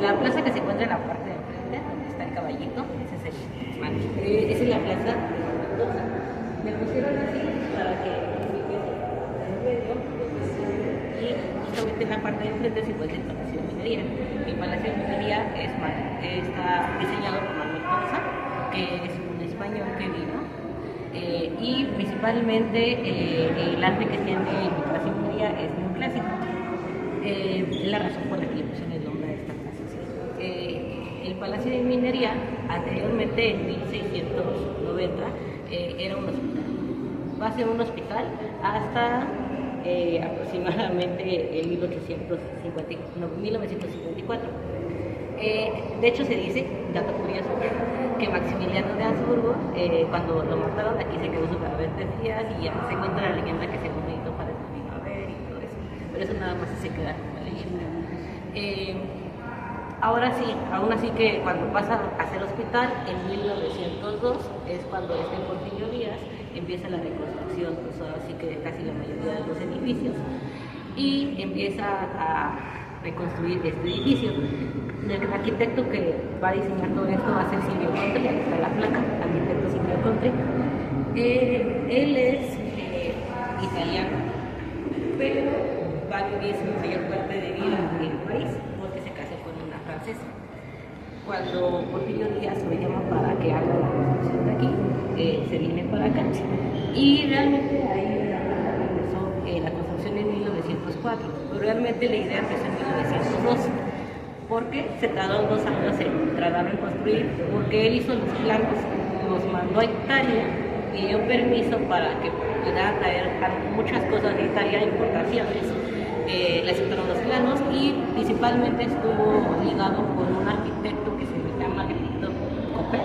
La plaza que se encuentra en la parte de enfrente, donde está el caballito, ese es esa es la plaza. Me pusieron así para que y justamente en la parte de enfrente se encuentra el Palacio de Minería. El Palacio de Minería está diseñado por Manuel Ponza, que es un español que vino, y principalmente el arte que tiene el Palacio de Minería es neoclásico. Es la razón por la que le pusieron el nombre a esta plaza. El Palacio de Minería, anteriormente en 1690, era un hospital. Va a ser un hospital hasta aproximadamente en 1954. De hecho, se dice, dato curioso, que Maximiliano de Habsburgo, cuando lo mataron, aquí se quedó su cadáver 3 días y ya se encuentra la leyenda que se necesitó para el vino a ver y todo eso. Pero eso nada más se queda como leyenda. Ahora sí, aún así que cuando pasa a ser hospital, en 1902 es cuando en Porfirio Díaz empieza la reconstrucción, pues ahora sí que casi la mayoría de los edificios, y empieza a reconstruir este edificio. El arquitecto que va a diseñar todo esto va a ser Silvio Contri, aquí está la placa, arquitecto Silvio Contri. Él es italiano, pero va a vivir su mayor parte de vida en París, porque se casó con una francesa. Cuando Porfirio Díaz lo llama para que haga la construcción de aquí, se viene para acá. Y realmente ahí empezó la construcción en 1904, pero realmente la idea empezó en 1902. Porque se tardó 2 años en tratar de construir, porque él hizo los planos, los mandó a Italia, pidió permiso para que pudiera traer muchas cosas de Italia, importaciones. Le aceptaron los planos y principalmente estuvo ligado con un arquitecto que se llama arquitecto Copé,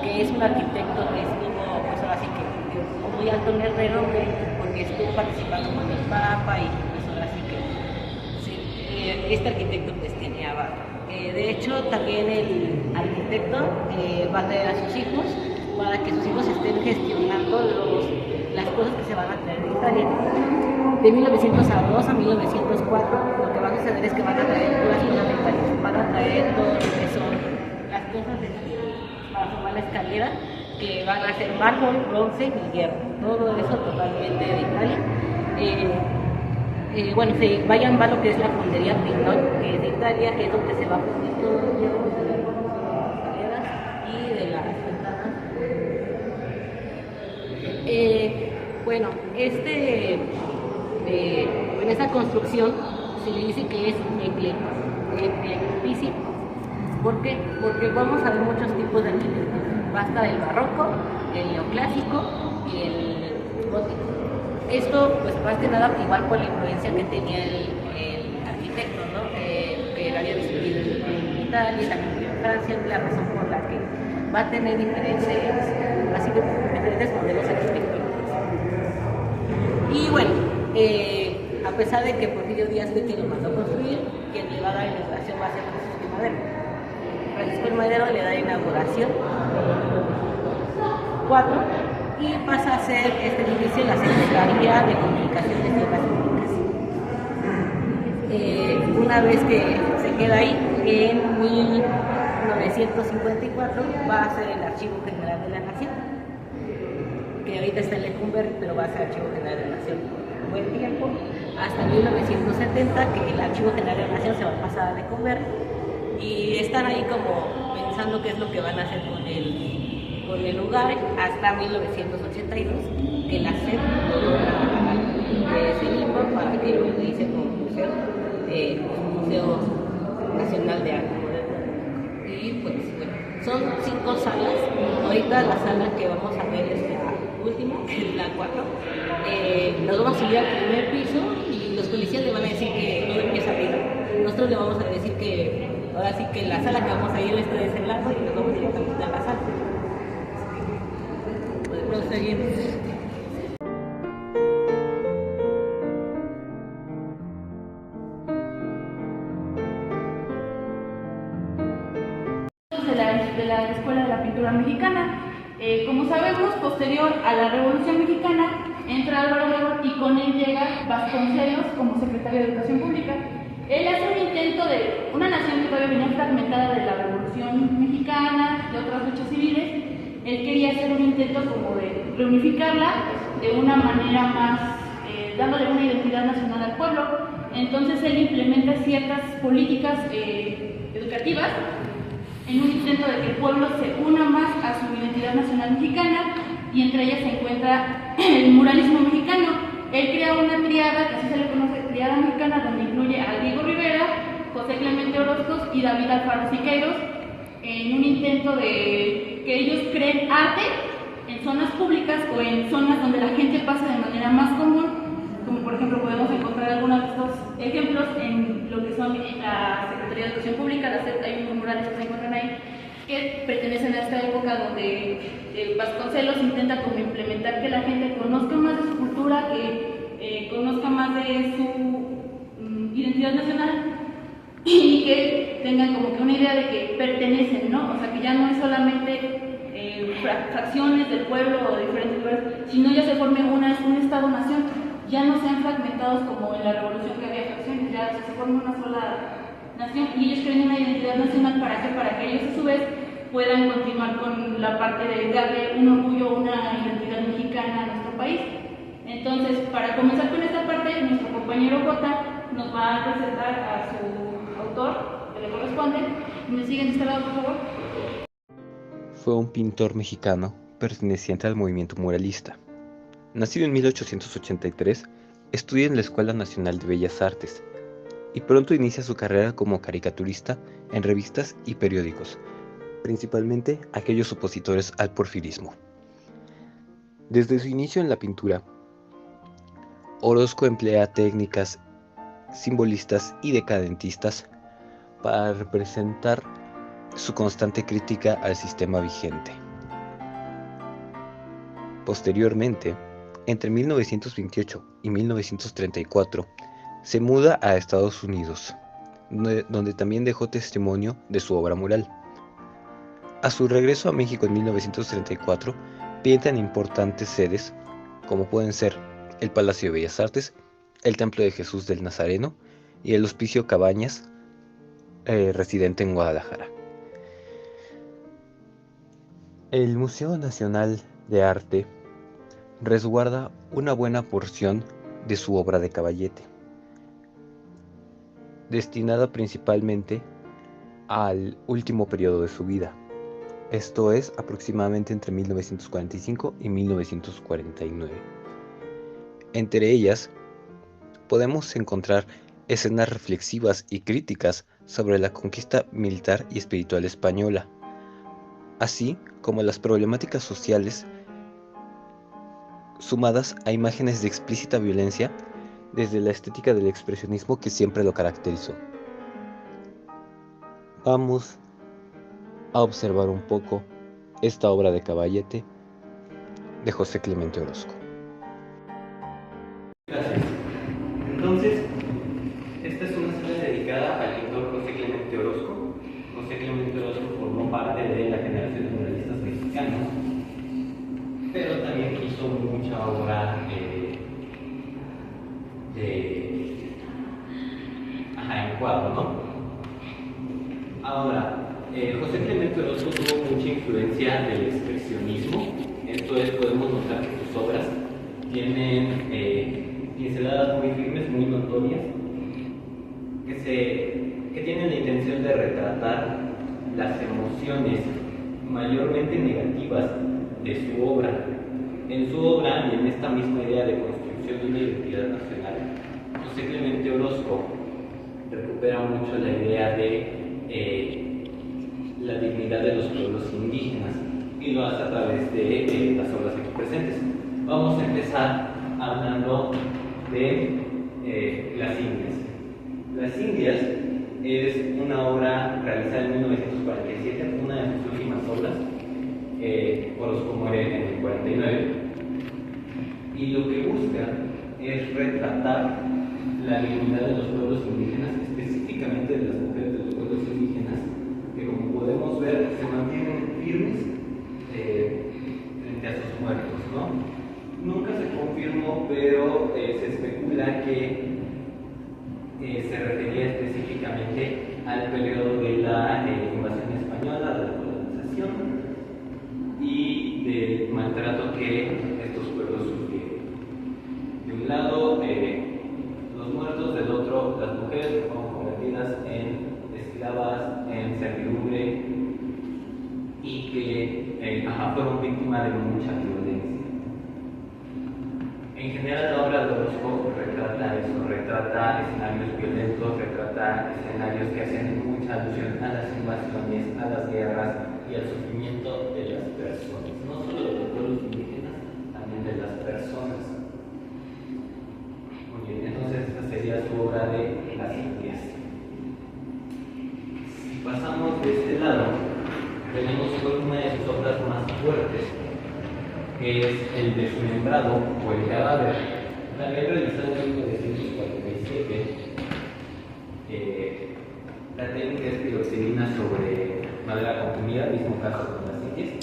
que es un arquitecto que estuvo, pues ahora sí que muy alto en el renombre, porque estuvo participando con el Papa y pues ahora sí que sí, este arquitecto pues tiene abajo. De hecho, también el arquitecto va a traer a sus hijos para que sus hijos estén gestionando las cosas que se van a traer de Italia. De 1902 a 1904, lo que va a suceder es que van a traer puras fundamentales, van a traer todo lo que son las cosas para formar la escalera, que van a ser mármol, bronce y hierro, todo eso totalmente de Italia. Bueno, se vayan a lo que es la fondería Pignol, que es de Italia, es donde se va a fundir todo el hierro de las escaleras y de las ventanas. Bueno, en esta construcción se le dice que es eclecticismo. ¿Por qué? Porque vamos a ver muchos tipos de arquitectura. Va a estar el barroco, el neoclásico y el gótico. Esto, pues más que nada, igual por la influencia que tenía el arquitecto, ¿no? Que había vivido en Italia y también en Francia, la razón por la que va a tener diferentes modelos arquitectónicos. Y bueno, a pesar de que Porfirio Díaz fue quien lo mandó a construir, quien le va a dar inauguración va a ser Francisco I. Madero. Francisco I. Madero le da inauguración 4 y pasa a ser este edificio la Secretaría de Comunicaciones y Obras Públicas. Una vez que se queda ahí, en 1954 va a ser el Archivo General de la Nación, que ahorita está en Lecumberri, pero va a ser Archivo General de la Nación por buen tiempo, hasta 1970, que el Archivo General de la Nación se va a pasar a Lecumberri, y están ahí como pensando qué es lo que van a hacer con el lugar, hasta 1982, que la SEP se limpa para que lo utilice como museo, Museo Nacional de Arte Moderno. Y pues bueno, son 5 salas. Ahorita la sala que vamos a ver es la última, que es la 4. Nos vamos a subir al primer piso y los policías le van a decir que todo empieza arriba. Nosotros le vamos a decir que ahora sí que la sala que vamos a ir es de ese lado y nos vamos directamente a la sala. Seguimos. De la Escuela de la Pintura Mexicana. Como sabemos, posterior a la Revolución Mexicana, entra Álvaro Obregón y con él llega Vasconcelos como secretario de Educación Pública. Él hace un intento intento de una nación que todavía venía fragmentada de la Revolución Mexicana, de otras luchas civiles, él quería hacer un intento como de reunificarla de una manera más, dándole una identidad nacional al pueblo. Entonces él implementa ciertas políticas educativas en un intento de que el pueblo se una más a su identidad nacional mexicana, y entre ellas se encuentra el muralismo mexicano. Él crea una triada, que así se le conoce, triada mexicana, donde incluye a Diego Rivera, José Clemente Orozco y David Alfaro Siqueiros, en un intento de que ellos creen arte en zonas públicas o en zonas donde la gente pasa de manera más común, como por ejemplo podemos encontrar algunos de estos ejemplos en lo que son en la Secretaría de Educación Pública. Hay unos murales que se encuentran ahí que pertenecen a esta época donde Vasconcelos intenta como implementar que la gente conozca más de su cultura, que conozca más de su identidad nacional y que tengan como que una idea de que pertenecen, ¿no? O sea, que ya no es solamente fracciones del pueblo o de diferentes lugares, sino ya se forme un Estado-nación, ya no sean fragmentados como en la Revolución, que había fracciones, ya se forma una sola nación, y ellos creen una identidad nacional. Para que ellos a su vez puedan continuar con la parte de darle un orgullo, una identidad mexicana a nuestro país. Entonces, para comenzar con esta parte, nuestro compañero Jota nos va a presentar a su autor, que le corresponde. ¿Me siguen de este lado, por favor? Fue un pintor mexicano perteneciente al movimiento muralista. Nacido en 1883, estudia en la Escuela Nacional de Bellas Artes y pronto inicia su carrera como caricaturista en revistas y periódicos, principalmente aquellos opositores al porfirismo. Desde su inicio en la pintura, Orozco emplea técnicas simbolistas y decadentistas para representar su constante crítica al sistema vigente. Posteriormente, entre 1928 y 1934, se muda a Estados Unidos, donde también dejó testimonio de su obra mural. A su regreso a México en 1934, pinta en importantes sedes, como pueden ser el Palacio de Bellas Artes, el Templo de Jesús del Nazareno y el Hospicio Cabañas, residente en Guadalajara. El Museo Nacional de Arte resguarda una buena porción de su obra de caballete, destinada principalmente al último periodo de su vida, esto es aproximadamente entre 1945 y 1949. Entre ellas podemos encontrar escenas reflexivas y críticas sobre la conquista militar y espiritual española, así como las problemáticas sociales sumadas a imágenes de explícita violencia desde la estética del expresionismo que siempre lo caracterizó. Vamos a observar un poco esta obra de caballete de José Clemente Orozco. Gracias. Entonces, esta es una sala dedicada al pintor José Clemente Orozco. José Clemente Orozco formó parte de la generación de muralistas mexicanos, pero también hizo mucha obra en cuadro, ¿no? Ahora, José Clemente Orozco tuvo mucha influencia del expresionismo. Esto es, podemos notar que sus obras tienen pinceladas muy firmes, muy notorias, que tienen la intención de retratar las emociones mayormente negativas de su obra. En su obra y en esta misma idea de construcción de una identidad nacional, José Clemente Orozco recupera mucho la idea de la dignidad de los pueblos indígenas y lo hace a través de las obras aquí presentes. Vamos a empezar hablando de Las Indias. Las Indias es una obra realizada en 1947, una de sus últimas obras. Orozco muere en el 49 y lo que busca es retratar la dignidad de los pueblos indígenas, específicamente de las mujeres de los pueblos indígenas, que como podemos ver se mantienen firmes frente a sus muertos, ¿no? Nunca se confirmó, pero se especula que se refería específicamente específicamente al periodo de la invasión española, de la colonización y del maltrato que estos pueblos sufrieron. De un lado, los muertos, del otro, las mujeres que fueron convertidas en esclavas, en servidumbre y que fueron víctimas de mucha violencia. En general, la obra de Orozco retrata eso, retrata escenarios violentos, retrata escenarios que hacen mucha alusión a las invasiones, a las guerras y al sufrimiento de las personas, no solo de los pueblos indígenas, también de las personas. Muy bien, entonces esta sería su obra de Las Indias. Si pasamos de este lado, tenemos una de sus obras más fuertes, que es El Desmembrado o El Cadáver. La había realizado en 1947. La técnica es piroxenina sobre madera comprimida, mismo caso con las indias.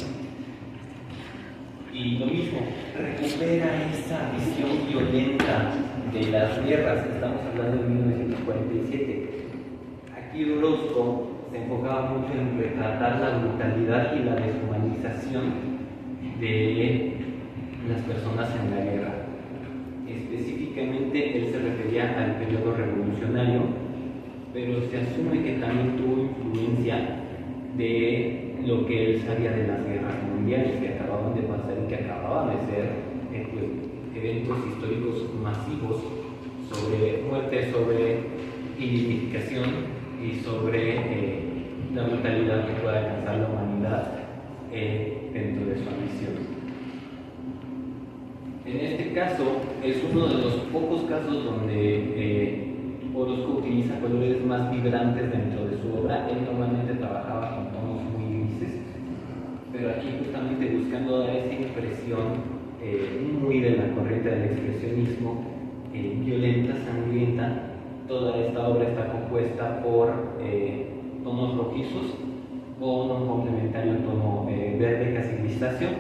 Y lo mismo, recupera esa visión violenta de las guerras. Estamos hablando de 1947. Aquí Orozco se enfocaba mucho en retratar la brutalidad y la deshumanización de las personas en la guerra. Específicamente, él se refería al periodo revolucionario, pero se asume que también tuvo influencia de lo que él sabía de las guerras mundiales que acababan de pasar y que acababan de ser eventos históricos masivos sobre muerte, sobre identificación y sobre la brutalidad que puede alcanzar la humanidad dentro de su ambición. En este caso, es uno de los pocos casos donde Orozco utiliza colores más vibrantes dentro de su obra. Él normalmente trabajaba con tonos muy grises, pero aquí justamente buscando dar esa impresión muy de la corriente del expresionismo, violenta, sangrienta. Toda esta obra está compuesta por tonos rojizos con un complementario tono verde casi grisáceo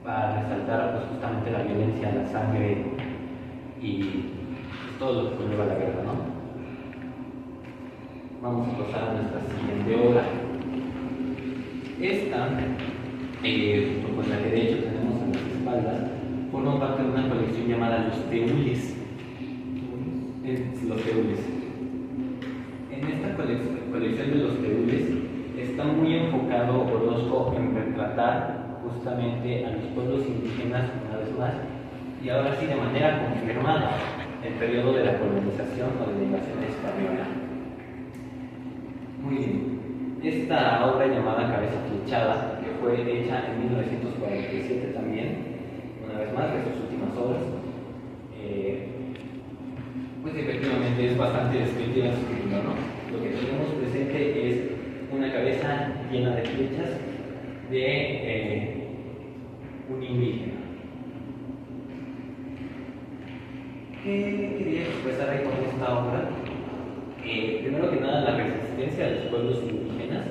para resaltar pues, justamente la violencia, la sangre y pues, todo lo que conlleva la guerra, ¿no? Vamos a pasar a nuestra siguiente obra. Esta, junto con la que de hecho tenemos en las espaldas, forma parte de una colección llamada Los Teules. Los Teules. En esta colección de Los Teules está muy enfocado Orozco en retratar justamente a los pueblos indígenas una vez más, y ahora sí de manera confirmada, el periodo de la colonización o de la invasión española. Muy bien. Esta obra llamada Cabeza Flechada, que fue hecha en 1947 también, una vez más, de sus últimas obras, pues efectivamente es bastante descriptiva en su título, ¿no? Lo que tenemos presente es una cabeza llena de flechas de un indígena. ¿Qué quería expresar ahí con esta obra? Primero que nada, la resistencia de los pueblos indígenas.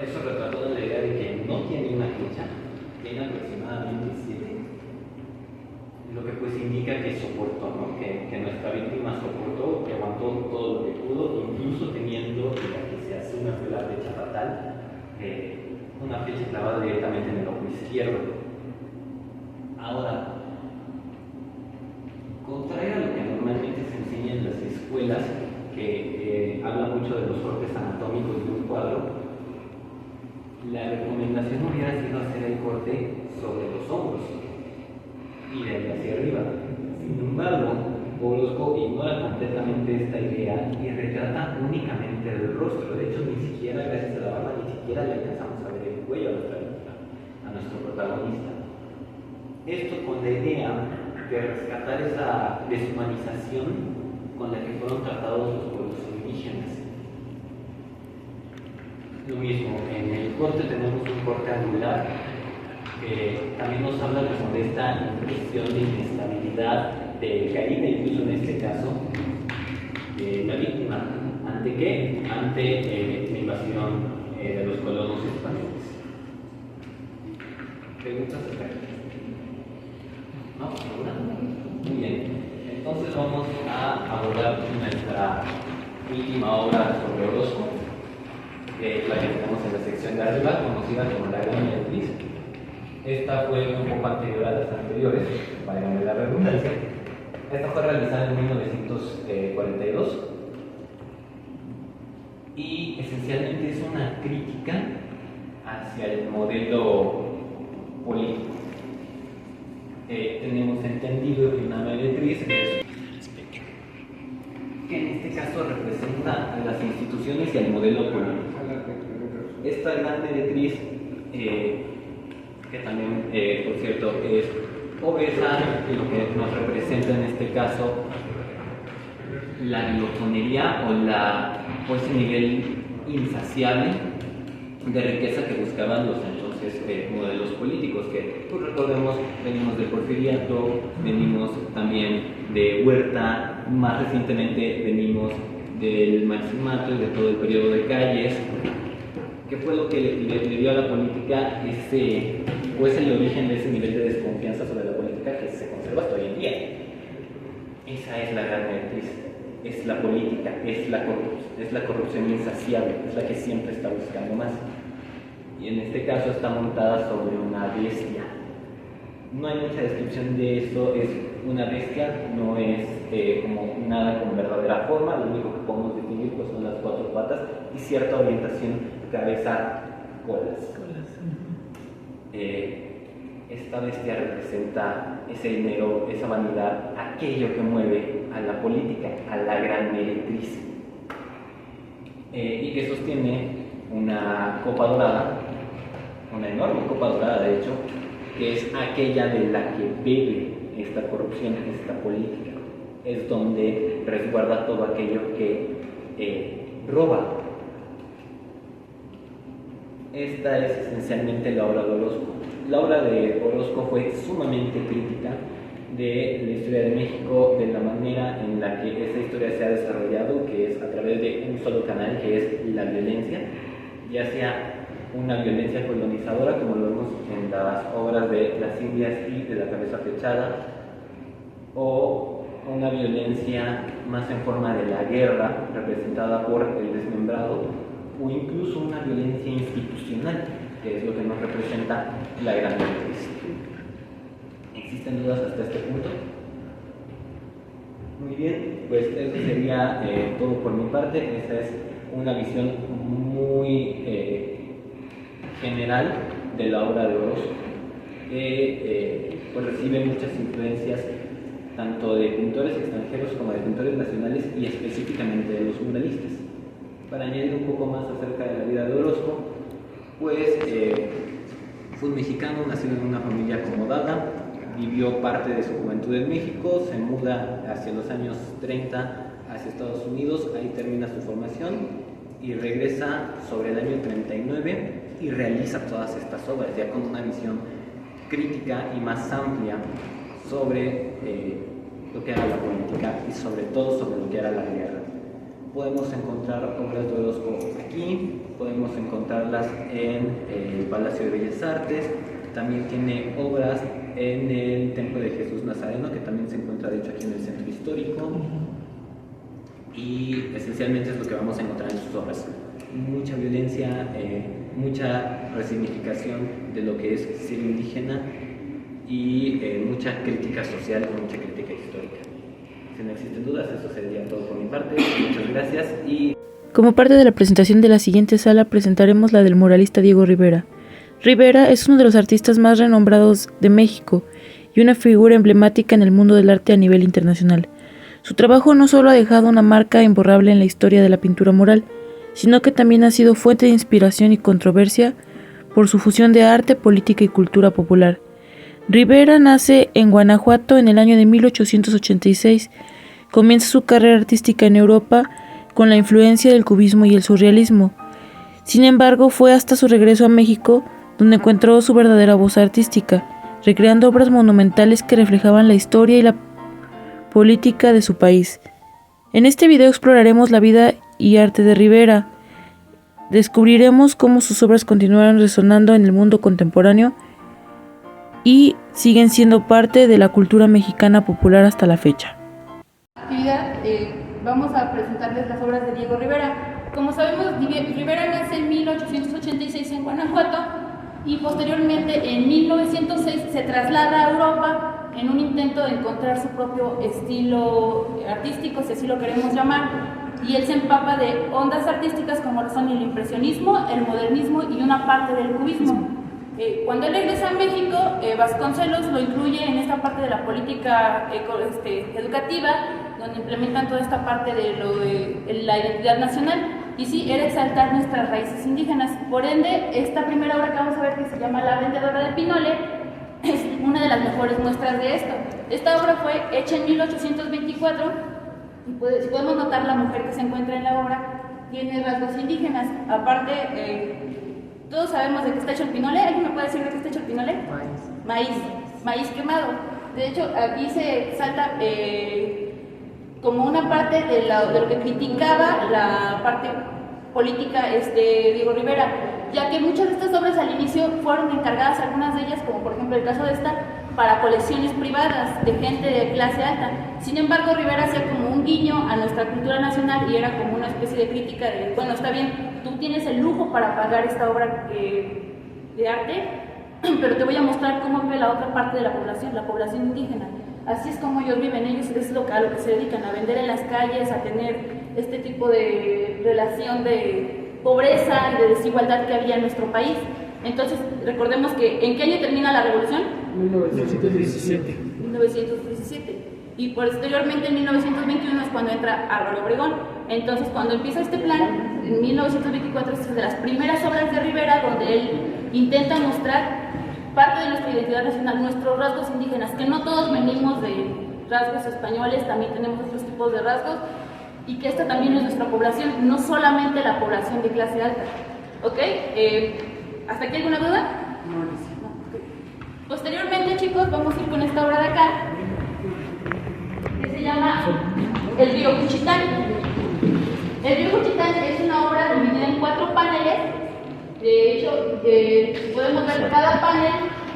Eso retrató la idea de que no tiene una flecha, tiene aproximadamente 7, lo que pues indica que soportó, ¿no? que nuestra víctima soportó, que aguantó todo lo que pudo, incluso teniendo la que se asume fue la flecha fatal, una flecha clavada directamente en el ojo izquierdo. Ahora, contrario a lo que normalmente se enseña en las escuelas, que habla mucho de los cortes anatómicos de un cuadro, la recomendación hubiera sido hacer el corte sobre los hombros y de ahí hacia arriba. Sin embargo, Orozco ignora completamente esta idea y retrata únicamente el rostro. De hecho, ni siquiera, gracias a la barba, ni siquiera le alcanzamos a ver el cuello a nuestra víctima, a nuestro protagonista. Esto con la idea de rescatar esa deshumanización con la que fueron tratados los pueblos indígenas. Lo mismo, en el corte tenemos un corte angular que también nos habla como de esta impresión de inestabilidad, de caída, incluso en este caso, de la víctima. ¿Ante qué? Ante la invasión de los colonos españoles. ¿Preguntas hasta aquí? ¿No? ¿Alguna? Muy bien. Entonces vamos a abordar nuestra última obra sobre Orozco, la que tenemos en la sección de arriba, conocida como La Gran Meretriz. Esta fue un poco anterior a las anteriores, para la redundancia. Esta fue realizada en 1942 y esencialmente es una crítica hacia el modelo político. Tenemos entendido que una meretriz es que en este caso representa a las instituciones y al modelo político. Esta gran meretriz, que también, por cierto, es obesa, lo que nos representa en este caso la glotonería o ese nivel insaciable de riqueza que buscaban los entonces modelos políticos, que pues, recordemos, venimos del porfiriato, venimos también de Huerta, más recientemente venimos del maximato y de todo el periodo de Calles, que fue lo que le dio a la política es el origen de ese nivel de desconfianza sobre la política que se conserva hasta hoy en día. Esa es la gran meretriz, es la política, es la corrupción insaciable, es la que siempre está buscando más. Y en este caso está montada sobre una bestia. No hay mucha descripción de eso, es una bestia, no es como nada con verdadera forma, lo único que podemos distinguir pues, son las cuatro patas y cierta orientación cabeza, colas. Esta bestia representa ese dinero, esa vanidad, aquello que mueve a la política, a la gran meretriz, y que sostiene una copa dorada, una enorme copa dorada de hecho, que es aquella de la que bebe esta corrupción, esta política, es donde resguarda todo aquello que roba. Esta es esencialmente la obra de Orozco. La obra de Orozco fue sumamente crítica de la historia de México, de la manera en la que esa historia se ha desarrollado, que es a través de un solo canal, que es la violencia, ya sea una violencia colonizadora, como lo vemos en las obras de Las Indias y de La Cabeza Fechada, o una violencia más en forma de la guerra, representada por El Desmembrado, o incluso una violencia institucional, que es lo que nos representa la gran meretriz. ¿Existen dudas hasta este punto? Muy bien, pues eso sería todo por mi parte. Esa es una visión muy general de la obra de Orozco, que pues recibe muchas influencias tanto de pintores extranjeros como de pintores nacionales y específicamente de los muralistas. Para añadir un poco más acerca de la vida de Orozco, pues fue un mexicano, nacido en una familia acomodada, vivió parte de su juventud en México, se muda hacia los años 30 hacia Estados Unidos, ahí termina su formación y regresa sobre el año 39 y realiza todas estas obras, ya con una visión crítica y más amplia sobre lo que era la política y sobre todo sobre lo que era la guerra. Podemos encontrar obras de Orozco aquí, podemos encontrarlas en el Palacio de Bellas Artes, también tiene obras en el Templo de Jesús Nazareno, que también se encuentra de hecho aquí en el centro histórico, y esencialmente es lo que vamos a encontrar en sus obras. Mucha violencia, mucha resignificación de lo que es ser indígena y mucha crítica social y mucha crítica histórica. Si no existen dudas, eso sería todo por mi parte. Muchas gracias y... Como parte de la presentación de la siguiente sala, presentaremos la del muralista Diego Rivera. Rivera es uno de los artistas más renombrados de México y una figura emblemática en el mundo del arte a nivel internacional. Su trabajo no solo ha dejado una marca imborrable en la historia de la pintura mural, sino que también ha sido fuente de inspiración y controversia por su fusión de arte, política y cultura popular. Rivera nace en Guanajuato en el año de 1886. Comienza su carrera artística en Europa con la influencia del cubismo y el surrealismo. Sin embargo, fue hasta su regreso a México donde encontró su verdadera voz artística, recreando obras monumentales que reflejaban la historia y la política de su país. En este video exploraremos la vida y arte de Rivera. Descubriremos cómo sus obras continuaron resonando en el mundo contemporáneo y siguen siendo parte de la cultura mexicana popular hasta la fecha. Actividad, vamos a presentar presentarles las obras de Diego Rivera. Como sabemos, Rivera nace en 1886 en Guanajuato y posteriormente en 1906 se traslada a Europa en un intento de encontrar su propio estilo artístico, si así lo queremos llamar, y él se empapa de ondas artísticas como lo son el impresionismo, el modernismo y una parte del cubismo. Cuando él regresa a México, Vasconcelos lo incluye en esta parte de la política educativa, donde implementan toda esta parte de la identidad nacional, y sí, era exaltar nuestras raíces indígenas. Por ende, esta primera obra que vamos a ver, que se llama La Vendedora de Pinole, es una de las mejores muestras de esto. Esta obra fue hecha en 1824, y si podemos notar, la mujer que se encuentra en la obra tiene rasgos indígenas. Aparte, todos sabemos de qué está hecho el pinole. ¿Alguien me puede decir de qué está hecho el pinole? Maíz quemado. De hecho, aquí se salta como una parte de lo que criticaba la parte política Diego Rivera, ya que muchas de estas obras al inicio fueron encargadas, algunas de ellas, como por ejemplo el caso de esta, para colecciones privadas de gente de clase alta. Sin embargo, Rivera hacía como un guiño a nuestra cultura nacional y era como una especie de crítica de, bueno, está bien, tú tienes el lujo para pagar esta obra de arte, pero te voy a mostrar cómo vive la otra parte de la población indígena. Así es como ellos viven, ellos es a lo que se dedican, a vender en las calles, a tener este tipo de relación de pobreza y de desigualdad que había en nuestro país. Entonces, recordemos que, ¿en qué año termina la revolución? 1917. 1917. Y posteriormente, en 1921, es cuando entra Álvaro Obregón. Entonces, cuando empieza este plan, en 1924, es de las primeras obras de Rivera, donde él intenta mostrar parte de nuestra identidad nacional, nuestros rasgos indígenas, que no todos venimos de rasgos españoles, también tenemos otros tipos de rasgos, y que esta también es nuestra población, no solamente la población de clase alta. ¿Ok? ¿Hasta aquí alguna duda? No. Okay. Posteriormente, chicos, vamos a ir con esta obra de acá, que se llama El río Juchitán. El río Juchitán es una obra dividida en 4 paneles. De hecho, podemos ver que cada panel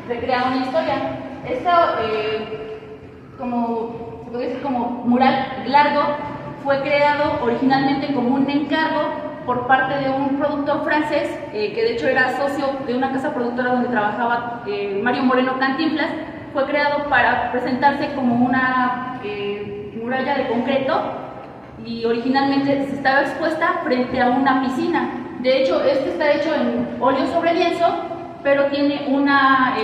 recrea una historia. Esto, como se puede decir, como mural largo, fue creado originalmente como un encargo por parte de un productor francés, que de hecho era socio de una casa productora donde trabajaba Mario Moreno Cantinflas. Fue creado para presentarse como una muralla de concreto, y originalmente estaba expuesta frente a una piscina. De hecho, este está hecho en óleo sobre lienzo, pero tiene una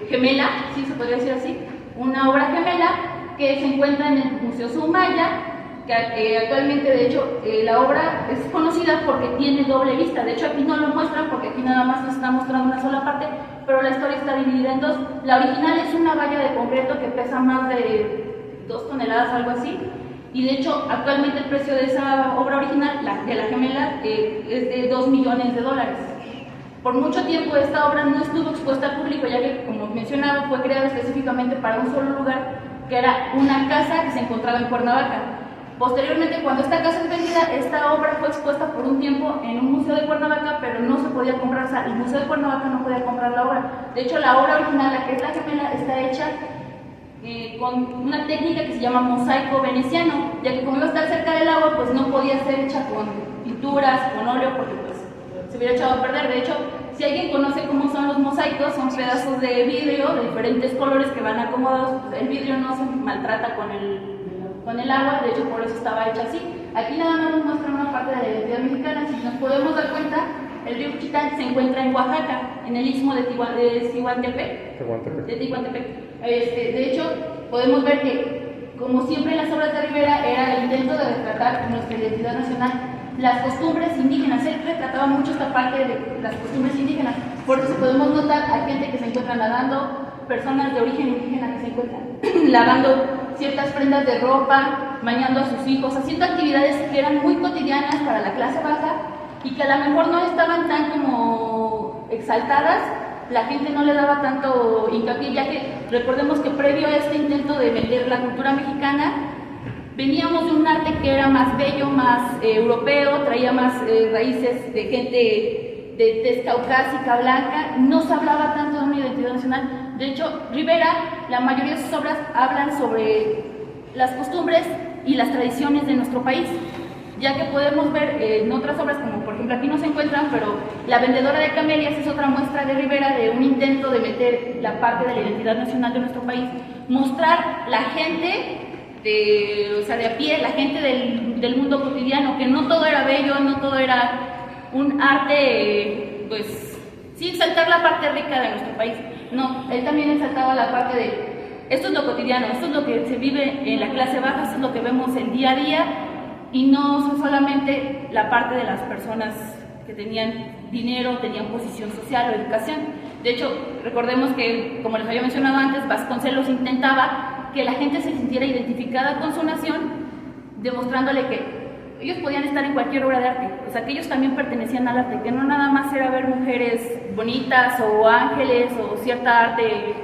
gemela, sí se podría decir así, una obra gemela que se encuentra en el Museo Soumaya, que actualmente, de hecho, la obra es conocida porque tiene doble vista. De hecho, aquí no lo muestran porque aquí nada más nos está mostrando una sola parte, pero la historia está dividida en 2. La original es una valla de concreto que pesa más de 2 toneladas, algo así. Y de hecho, actualmente el precio de esa obra original, de la gemela, es de $2 millones. Por mucho tiempo esta obra no estuvo expuesta al público, ya que, como mencionaba, fue creada específicamente para un solo lugar, que era una casa que se encontraba en Cuernavaca. Posteriormente, cuando esta casa es vendida, esta obra fue expuesta por un tiempo en un museo de Cuernavaca, pero no se podía comprar, o sea, el museo de Cuernavaca no podía comprar la obra. De hecho, la obra original, la que es la gemela, está hecha con una técnica que se llama mosaico veneciano, ya que como iba a estar cerca del agua, pues no podía ser hecha con pinturas, con óleo, porque pues se hubiera echado a perder. De hecho, si alguien conoce cómo son los mosaicos, son pedazos de vidrio de diferentes colores que van acomodados. Pues el vidrio no se maltrata con el agua, de hecho por eso estaba hecha así. Aquí nada más nos muestra una parte de la identidad mexicana. Si nos podemos dar cuenta, el río Juchitán se encuentra en Oaxaca, en el istmo de Tehuantepec. De hecho, podemos ver que, como siempre en las obras de Rivera, era el intento de retratar nuestra identidad nacional, las costumbres indígenas. Él retrataba mucho esta parte de las costumbres indígenas. Por eso podemos notar a gente que se encuentra nadando, personas de origen indígena que se encuentran lavando ciertas prendas de ropa, bañando a sus hijos, haciendo actividades que eran muy cotidianas para la clase baja y que a lo mejor no estaban tan como exaltadas. La gente no le daba tanto hincapié, ya que recordemos que previo a este intento de vender la cultura mexicana, veníamos de un arte que era más bello, más europeo, traía más raíces de gente de tez caucásica, blanca. No se hablaba tanto de una identidad nacional. De hecho, Rivera, la mayoría de sus obras hablan sobre las costumbres y las tradiciones de nuestro país. ya que podemos ver en otras obras, como por ejemplo aquí no se encuentran, pero La vendedora de camelias es otra muestra de Rivera de un intento de meter la parte de la identidad nacional de nuestro país, mostrar la gente de a pie, la gente del mundo cotidiano, que no todo era bello, no todo era un arte, pues, sin exaltar la parte rica de nuestro país. No, él también exaltaba la parte de esto es lo cotidiano, esto es lo que se vive en la clase baja, esto es lo que vemos el día a día, y no solamente la parte de las personas que tenían dinero, tenían posición social o educación. De hecho, recordemos que, como les había mencionado antes, Vasconcelos intentaba que la gente se sintiera identificada con su nación, demostrándole que ellos podían estar en cualquier obra de arte, o sea, que ellos también pertenecían al arte, que no nada más era ver mujeres bonitas o ángeles o cierta arte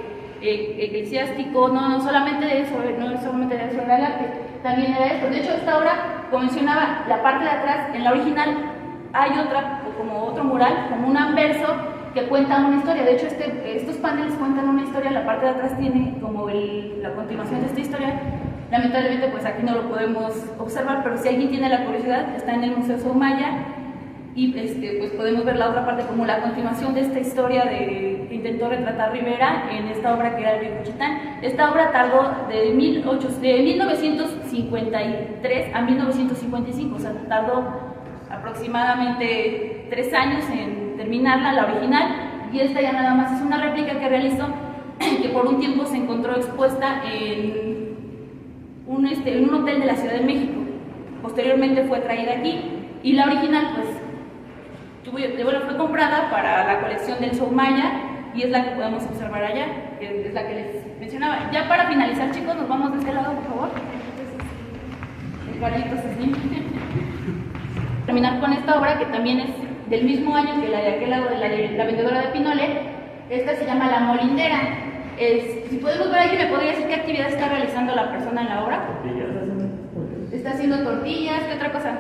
eclesiástico, no solamente de eso, no solamente de eso era el arte, también era esto. De hecho, esta obra, como mencionaba, la parte de atrás, en la original hay otra, como otro mural, como un anverso que cuenta una historia. De hecho, estos paneles cuentan una historia, la parte de atrás tiene como la continuación de esta historia. Lamentablemente, pues aquí no lo podemos observar, pero si alguien tiene la curiosidad, está en el Museo Soumaya, y pues podemos ver la otra parte como la continuación de esta historia que intentó retratar Rivera en esta obra que era el Río Juchitán. Esta obra tardó de 1953 a 1955, o sea, tardó aproximadamente 3 años en terminarla, la original, y esta ya nada más es una réplica que realizó, que por un tiempo se encontró expuesta en un hotel de la Ciudad de México. Posteriormente fue traída aquí, y la original pues fue comprada para la colección del Soumaya, y es la que podemos observar allá, que es la que les mencionaba. Ya para finalizar, chicos, nos vamos de este lado, por favor. El Carlitos Slim. Terminar con esta obra, que también es del mismo año que la de aquel lado, de la vendedora de pinole. Esta se llama La Molindera. Si podemos ver aquí, ¿me podría decir qué actividad está realizando la persona en la obra? Está haciendo tortillas, ¿qué otra cosa?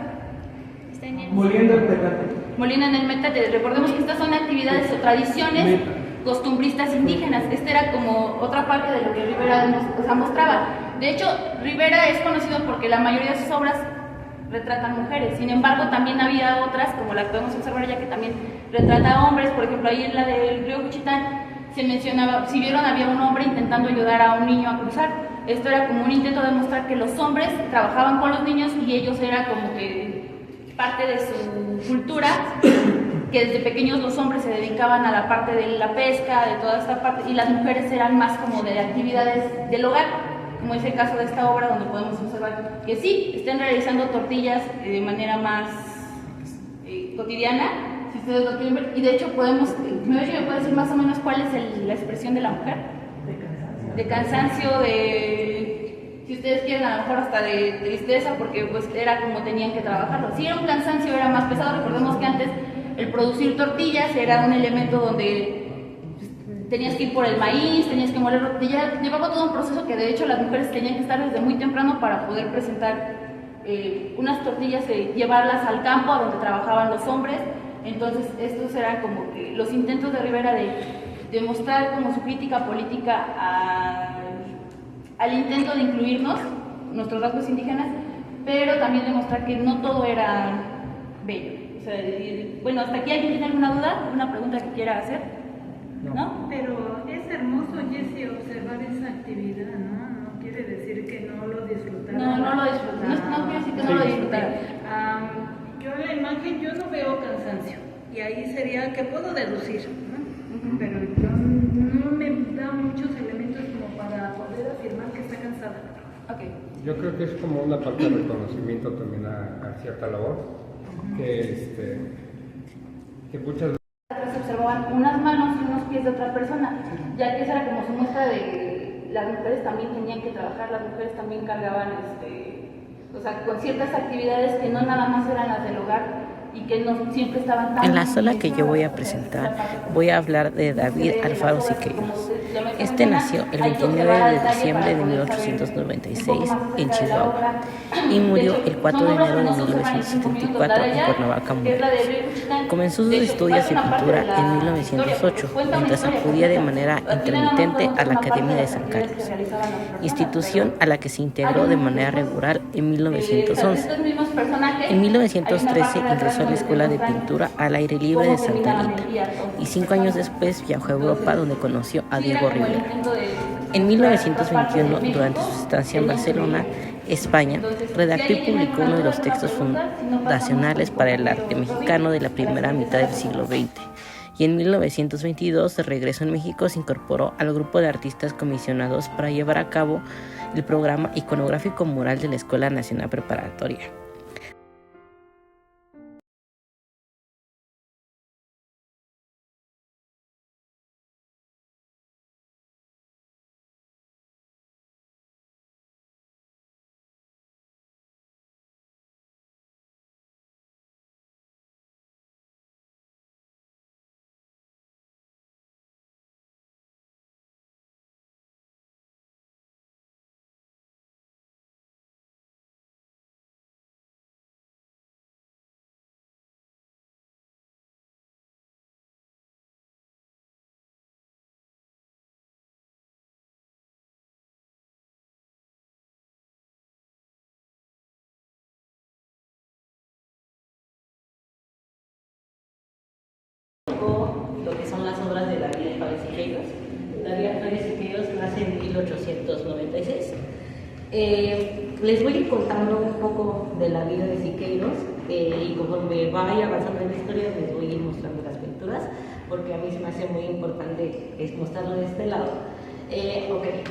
Moliendo el petate. Moliendo en el metate. Recordemos que estas son actividades o tradiciones costumbristas indígenas. Esta era como otra parte de lo que Rivera mostraba. De hecho, Rivera es conocido porque la mayoría de sus obras retratan mujeres. Sin embargo, también había otras, como la que podemos observar ya, que también retrata a hombres. Por ejemplo, ahí en la del Río Juchitán se mencionaba, si vieron, había un hombre intentando ayudar a un niño a cruzar. Esto era como un intento de mostrar que los hombres trabajaban con los niños y ellos era como que parte de su cultura, que desde pequeños los hombres se dedicaban a la parte de la pesca, de toda esta parte, y las mujeres eran más como de actividades del hogar, como es el caso de esta obra, donde podemos observar que sí, están realizando tortillas de manera más cotidiana, si ustedes lo quieren ver, y de hecho podemos, ¿me puede decir más o menos cuál es la expresión de la mujer? De cansancio, si ustedes quieren, a lo mejor hasta de tristeza, porque pues era como tenían que trabajarlo. Si era un cansancio, era más pesado. Recordemos que antes el producir tortillas era un elemento donde tenías que ir por el maíz, tenías que molerlo, llevaba todo un proceso que de hecho las mujeres tenían que estar desde muy temprano para poder presentar unas tortillas, llevarlas al campo a donde trabajaban los hombres. Entonces estos eran como que los intentos de Rivera de mostrar como su crítica política al intento de incluirnos, nuestros rasgos indígenas, pero también demostrar que no todo era bello. O sea, bueno, ¿hasta aquí alguien tiene alguna duda? ¿Alguna pregunta que quiera hacer? ¿No? Pero es hermoso, Jessie, observar esa actividad, ¿no? No quiere decir que no lo disfrutaron. No lo disfrutaron. No quiere decir que no lo disfrutaron. Yo en la imagen yo no veo cansancio, y ahí sería que puedo deducir, ¿no? Pero yo no me da muchos elementos como para poder afirmar que está cansada. Okay. Yo creo que es como una parte de reconocimiento también a cierta labor, que muchas veces se observaban unas manos y unos pies de otra persona, ya que esa era como su muestra de que las mujeres también tenían que trabajar, las mujeres también cargaban, o sea, con ciertas actividades que no nada más eran las del hogar y que no siempre estaban tan... En la sala que yo voy a presentar, voy a hablar de David Alfaro Siqueiros. Este nació el 29 de diciembre de 1896 en Chihuahua y murió el 4 de enero de 1974 en Cuernavaca, Morelos. Comenzó sus estudios de pintura en 1908, mientras acudía de manera intermitente a la Academia de San Carlos, institución a la que se integró de manera regular en 1911. En 1913 ingresó a la Escuela de Pintura al aire libre de Santa Rita y 5 años después viajó a Europa, donde conoció a Diego Rivera. En 1921, durante su estancia en Barcelona, España, redactó y publicó uno de los textos fundacionales para el arte mexicano de la primera mitad del siglo XX. Y en 1922, de regreso en México, se incorporó al grupo de artistas comisionados para llevar a cabo el programa iconográfico mural de la Escuela Nacional Preparatoria. Lo que son las obras de David Juárez Siqueiros. David Juárez Siqueiros nace en 1896. Les voy a ir contando un poco de la vida de Siqueiros y conforme vaya avanzando en la historia les voy a ir mostrando las pinturas, porque a mí se me hace muy importante mostrarlo de este lado.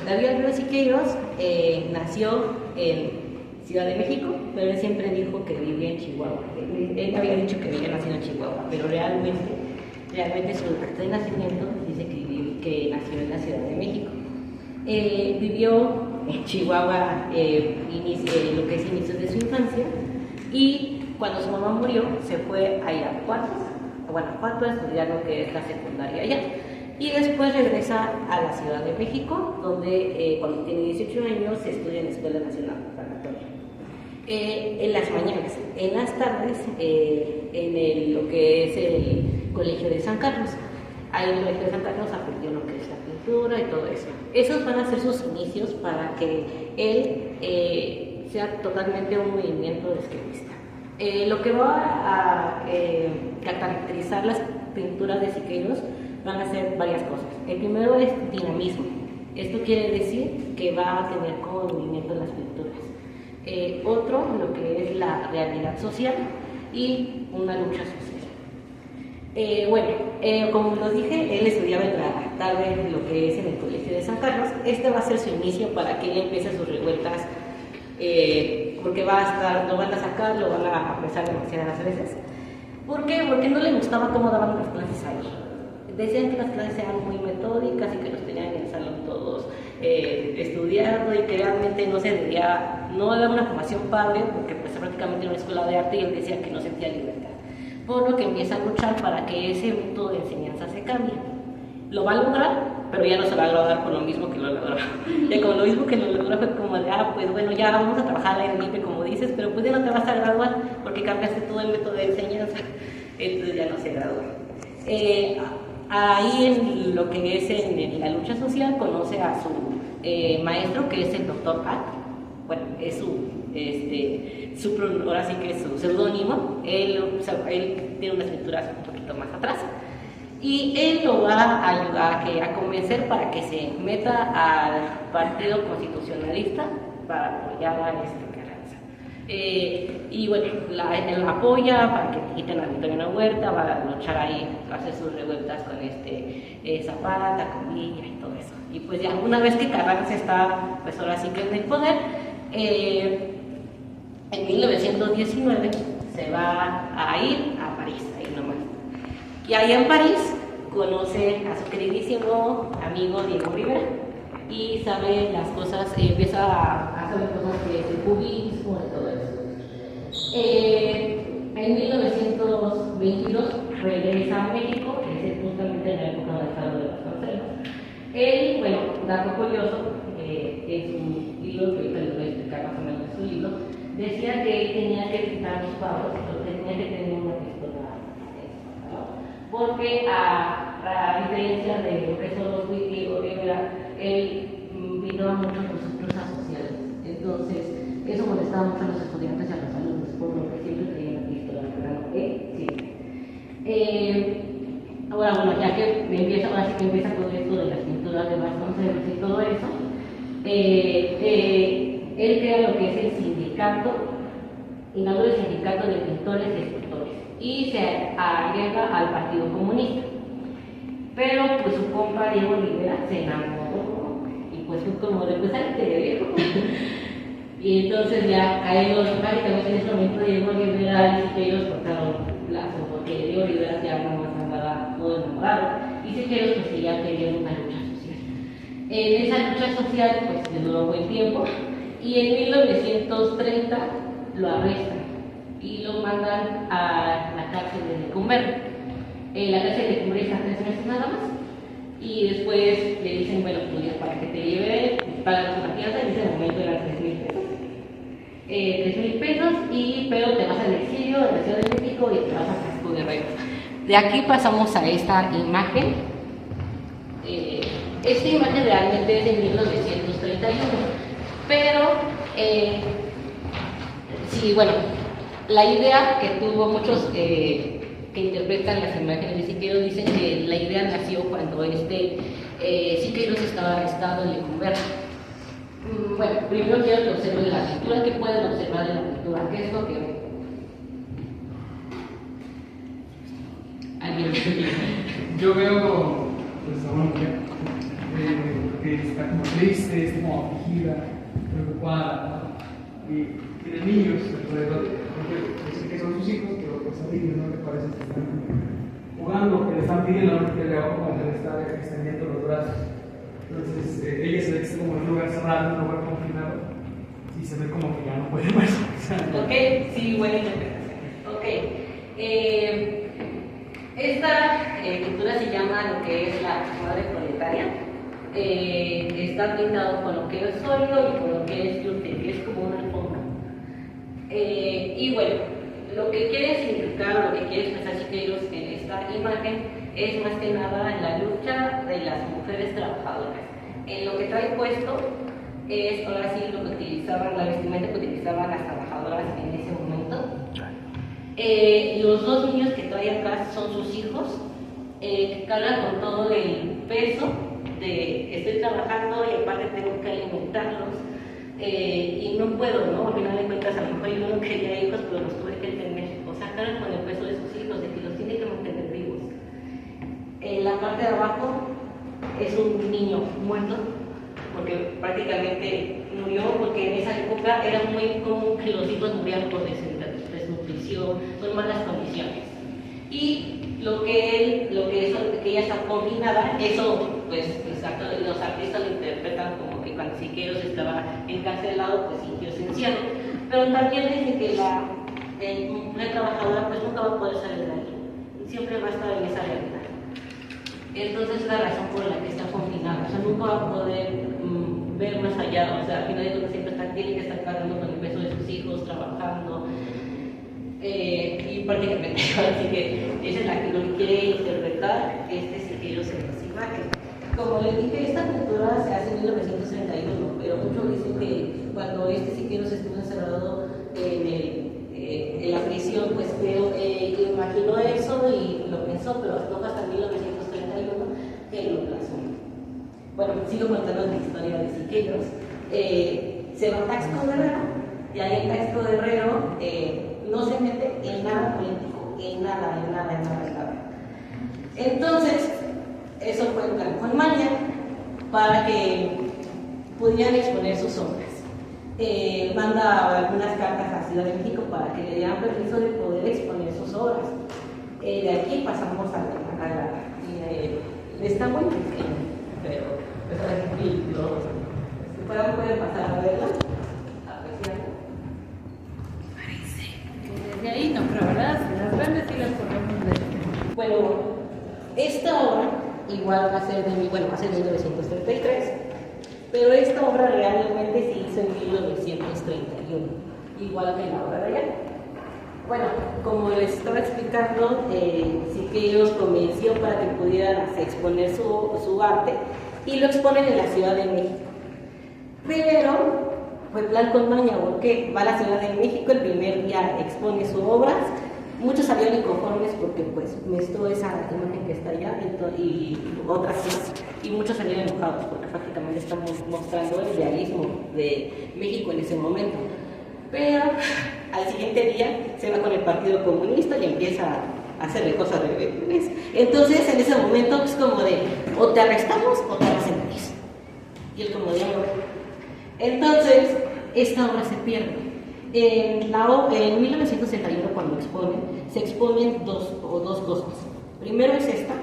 David Juárez Siqueiros nació en Ciudad de México, pero él siempre dijo que vivía en Chihuahua. Él había dicho que había nacido en Chihuahua, pero realmente su acta de nacimiento dice que nació en la Ciudad de México. Vivió en Chihuahua lo que es inicios de su infancia, y cuando su mamá murió se fue a Guanajuato a estudiar lo que es la secundaria allá, y después regresa a la Ciudad de México, donde cuando tiene 18 años se estudia en la Escuela Nacional Preparatoria. En las mañanas, en las tardes lo que es el Colegio de San Carlos. Ahí en el Colegio de San Carlos aprendió lo que es la pintura y todo eso. Esos van a ser sus inicios para que él sea totalmente un movimiento de esquemista. Lo que va a caracterizar las pinturas de Siqueiros van a ser varias cosas. El primero es dinamismo. Esto quiere decir que va a tener como movimiento las pinturas. Otro, lo que es la realidad social y una lucha social. Como los dije, él estudiaba en la tarde lo que es en el Colegio de San Carlos. Este va a ser su inicio para que él empiece sus revueltas, porque lo van a sacar, lo van a apresar demasiadas veces. ¿Por qué? Porque no le gustaba cómo daban las clases ahí. Decían que las clases eran muy metódicas y que los tenían en el salón todos estudiando, y que realmente no daba una formación padre, porque pues prácticamente era una escuela de arte, y él decía que no sentía libertad. Por lo que empieza a luchar para que ese método de enseñanza se cambie. Lo va a lograr, pero ya no se va a lograr por lo mismo que lo logró. Ya como lo mismo que lo logró fue como de, ya vamos a trabajar al aire libre, como dices, pero pues ya no te vas a graduar porque cambiaste todo el método de enseñanza. Entonces ya no se graduó. Ahí en lo que es en la lucha social conoce a su maestro, que es el doctor Pat. Bueno, es ahora sí que es su seudónimo. Él tiene unas pinturas un poquito más atrás, y él lo va a ayudar a convencer para que se meta al Partido Constitucionalista para apoyar a Carranza. Y bueno, él la apoya para que quiten a Victoriano Huerta, va a luchar ahí, va a hacer sus revueltas con Zapata, con Villa y todo eso. Y pues ya una vez que Carranza está, pues ahora sí que en el poder, en 1919 se va a ir a París, ahí nomás. Y ahí en París conoce a su queridísimo amigo Diego Rivera y sabe las cosas, empieza a saber cosas que es el cubismo y todo eso. En 1922 regresa a México, que es justamente en la época del estado de Vasconcelos, Él, bueno, dato curioso, es un libro que ahorita les voy a explicar más o menos de su libro, decía que él tenía que pintar los cuadros, pero tenía que tener una pistola, ¿no? Porque a diferencia de lo que son los Whitney o Rivera, él pintaba mucho por sus cruzas sociales. Entonces, eso molestaba mucho a los estudiantes y a los alumnos, por lo que siempre tenían la pistola, ¿verdad? Sí. Ahora, bueno, ya que ahora sí que empieza todo esto de las pinturas de Vasconcelos y todo eso, él crea lo que es el sindicato, inaugura el sindicato de pintores y escultores y se agrega al Partido Comunista. Pero pues su compa Diego Rivera se enamoró y pues fue como de pues salte de viejo. Y entonces ya a ellos, prácticamente en ese momento Diego Rivera y Siqueiros cortaron lazo, porque Diego Rivera ya no más andaba todo enamorado y Siqueiros pues que ya querían una lucha social. En esa lucha social pues le duró buen tiempo y en 1930 lo arrestan y lo mandan a la cárcel de Lecumberri. La cárcel de Lecumberri está 3 meses nada más y después le dicen, bueno, pues ya para que te lleve, pagas una fianza, en ese momento eran 3,000 pesos. 3,000 pesos, pero te vas al exilio de la Ciudad de México y te vas a Casco Guerrero. De aquí pasamos a esta imagen. Esta imagen realmente es de 1931, pero sí, bueno, la idea que tuvo muchos que interpretan las imágenes de Siqueiros dicen que la idea nació cuando Siqueiros estaba arrestado en Lecumberri. Bueno, primero quiero que observen la pintura. ¿Qué pueden observar de la pintura? ¿Qué es lo que ven? ¿Alguien? Yo veo pues, a una mujer que está como triste, está como afligida, preocupada, ¿no? Y de niños alrededor, porque dicen que son sus hijos, pero pues a niños no le parece que están jugando, que le están pidiendo que le haga como que le está extendiendo los brazos. Entonces ella se ve que está como en un lugar cerrado, en un lugar confinado, y se ve como que ya no puede más. Ok, sí, buena interpretación. Ok. Esta pintura se llama lo que es la madre proletaria. Está pintado con lo que es óleo y con lo que es yute, que es como una alfombra. Y bueno, lo que quiere significar o lo que quiere expresar Siqueiros en esta imagen es más que nada la lucha de las mujeres trabajadoras. Lo que trae puesto es ahora sí lo que utilizaban, la vestimenta que utilizaban las trabajadoras en ese momento. Los dos niños que trae atrás son sus hijos, que cargan con todo el peso de estoy trabajando y aparte tengo que alimentarlos y no puedo, ¿no? Al final de cuentas a lo mejor yo no quería hijos, pero los tuve que tener. O sea, cargan con el peso de sus hijos, de que los tiene que mantener vivos. En la parte de abajo es un niño muerto, porque prácticamente murió, porque en esa época era muy común que los hijos murieran por desnutrición, por malas condiciones. Y lo que ella está combinada, eso pues exacto, los artistas lo interpretan como que cuando Siqueiros estaba encarcelado, pues sintió ese encierro, pero también dice que la mujer trabajadora pues nunca va a poder salir de ahí, siempre va a estar en esa realidad. Entonces es la razón por la que está confinada, o sea, nunca va a poder ver más allá, o sea, al final de cuentas siempre tiene que estar cargando con el peso de sus hijos, trabajando, y prácticamente, así que esa es la que lo quiere interpretar Siqueiros en esta imagen. Como les dije, esta pintura se hace en 1931, pero muchos dicen que cuando Siqueiros estuvo encerrado en la prisión, pues imaginó eso y lo pensó, pero hasta 1931 que lo plasmó. Bueno, sigo contando la historia de Siqueiros. Se va a Taxco Guerrero, y ahí en Taxco Guerrero no se mete en nada político, en nada. Entonces, eso fue el plan con Maña para que pudieran exponer sus obras. Manda algunas cartas a Ciudad de México para que le dieran permiso de poder exponer sus obras. De aquí pasamos a la está muy pequeño, pero pueden pasar a verla, apreciarla. Desde ahí no, pero verdad, las grandes sí las podemos ver. Bueno, esta obra igual va a ser de 1933, pero esta obra realmente se hizo en 1931, igual que la obra de allá. Bueno, como les estaba explicando, Siqueiros convenció para que pudieran exponer su arte y lo exponen en la Ciudad de México. Pero fue plan con maña, porque va a la Ciudad de México, el primer día expone sus obras, muchos salieron inconformes porque pues mezcló esa imagen que está allá y otras cosas, y muchos salieron enojados porque prácticamente estamos mostrando el realismo de México en ese momento. Pero al siguiente día se va con el Partido Comunista y empieza a hacerle cosas rebeldes. Entonces en ese momento es como de o te arrestamos o te hacemos. Y él como de no. Entonces esta obra se pierde. En 1961 cuando se exponen dos cosas. Primero es esta,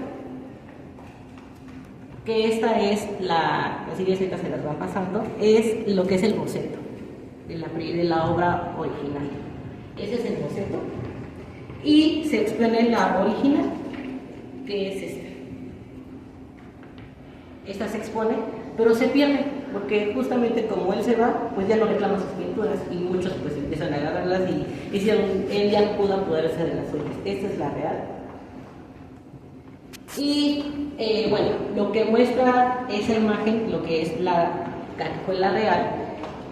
que esta es las ideas se las van pasando, es lo que es el boceto de la obra original. Ese es el boceto. Y se expone la original, que es esta. Esta se expone, pero se pierde, porque justamente como él se va, pues ya no reclama sus pinturas y muchos pues empiezan a agarrarlas y él ya no pudo apoderarse de las suyas. Esta es la real. Y bueno, lo que muestra esa imagen, lo que es la cajuela real,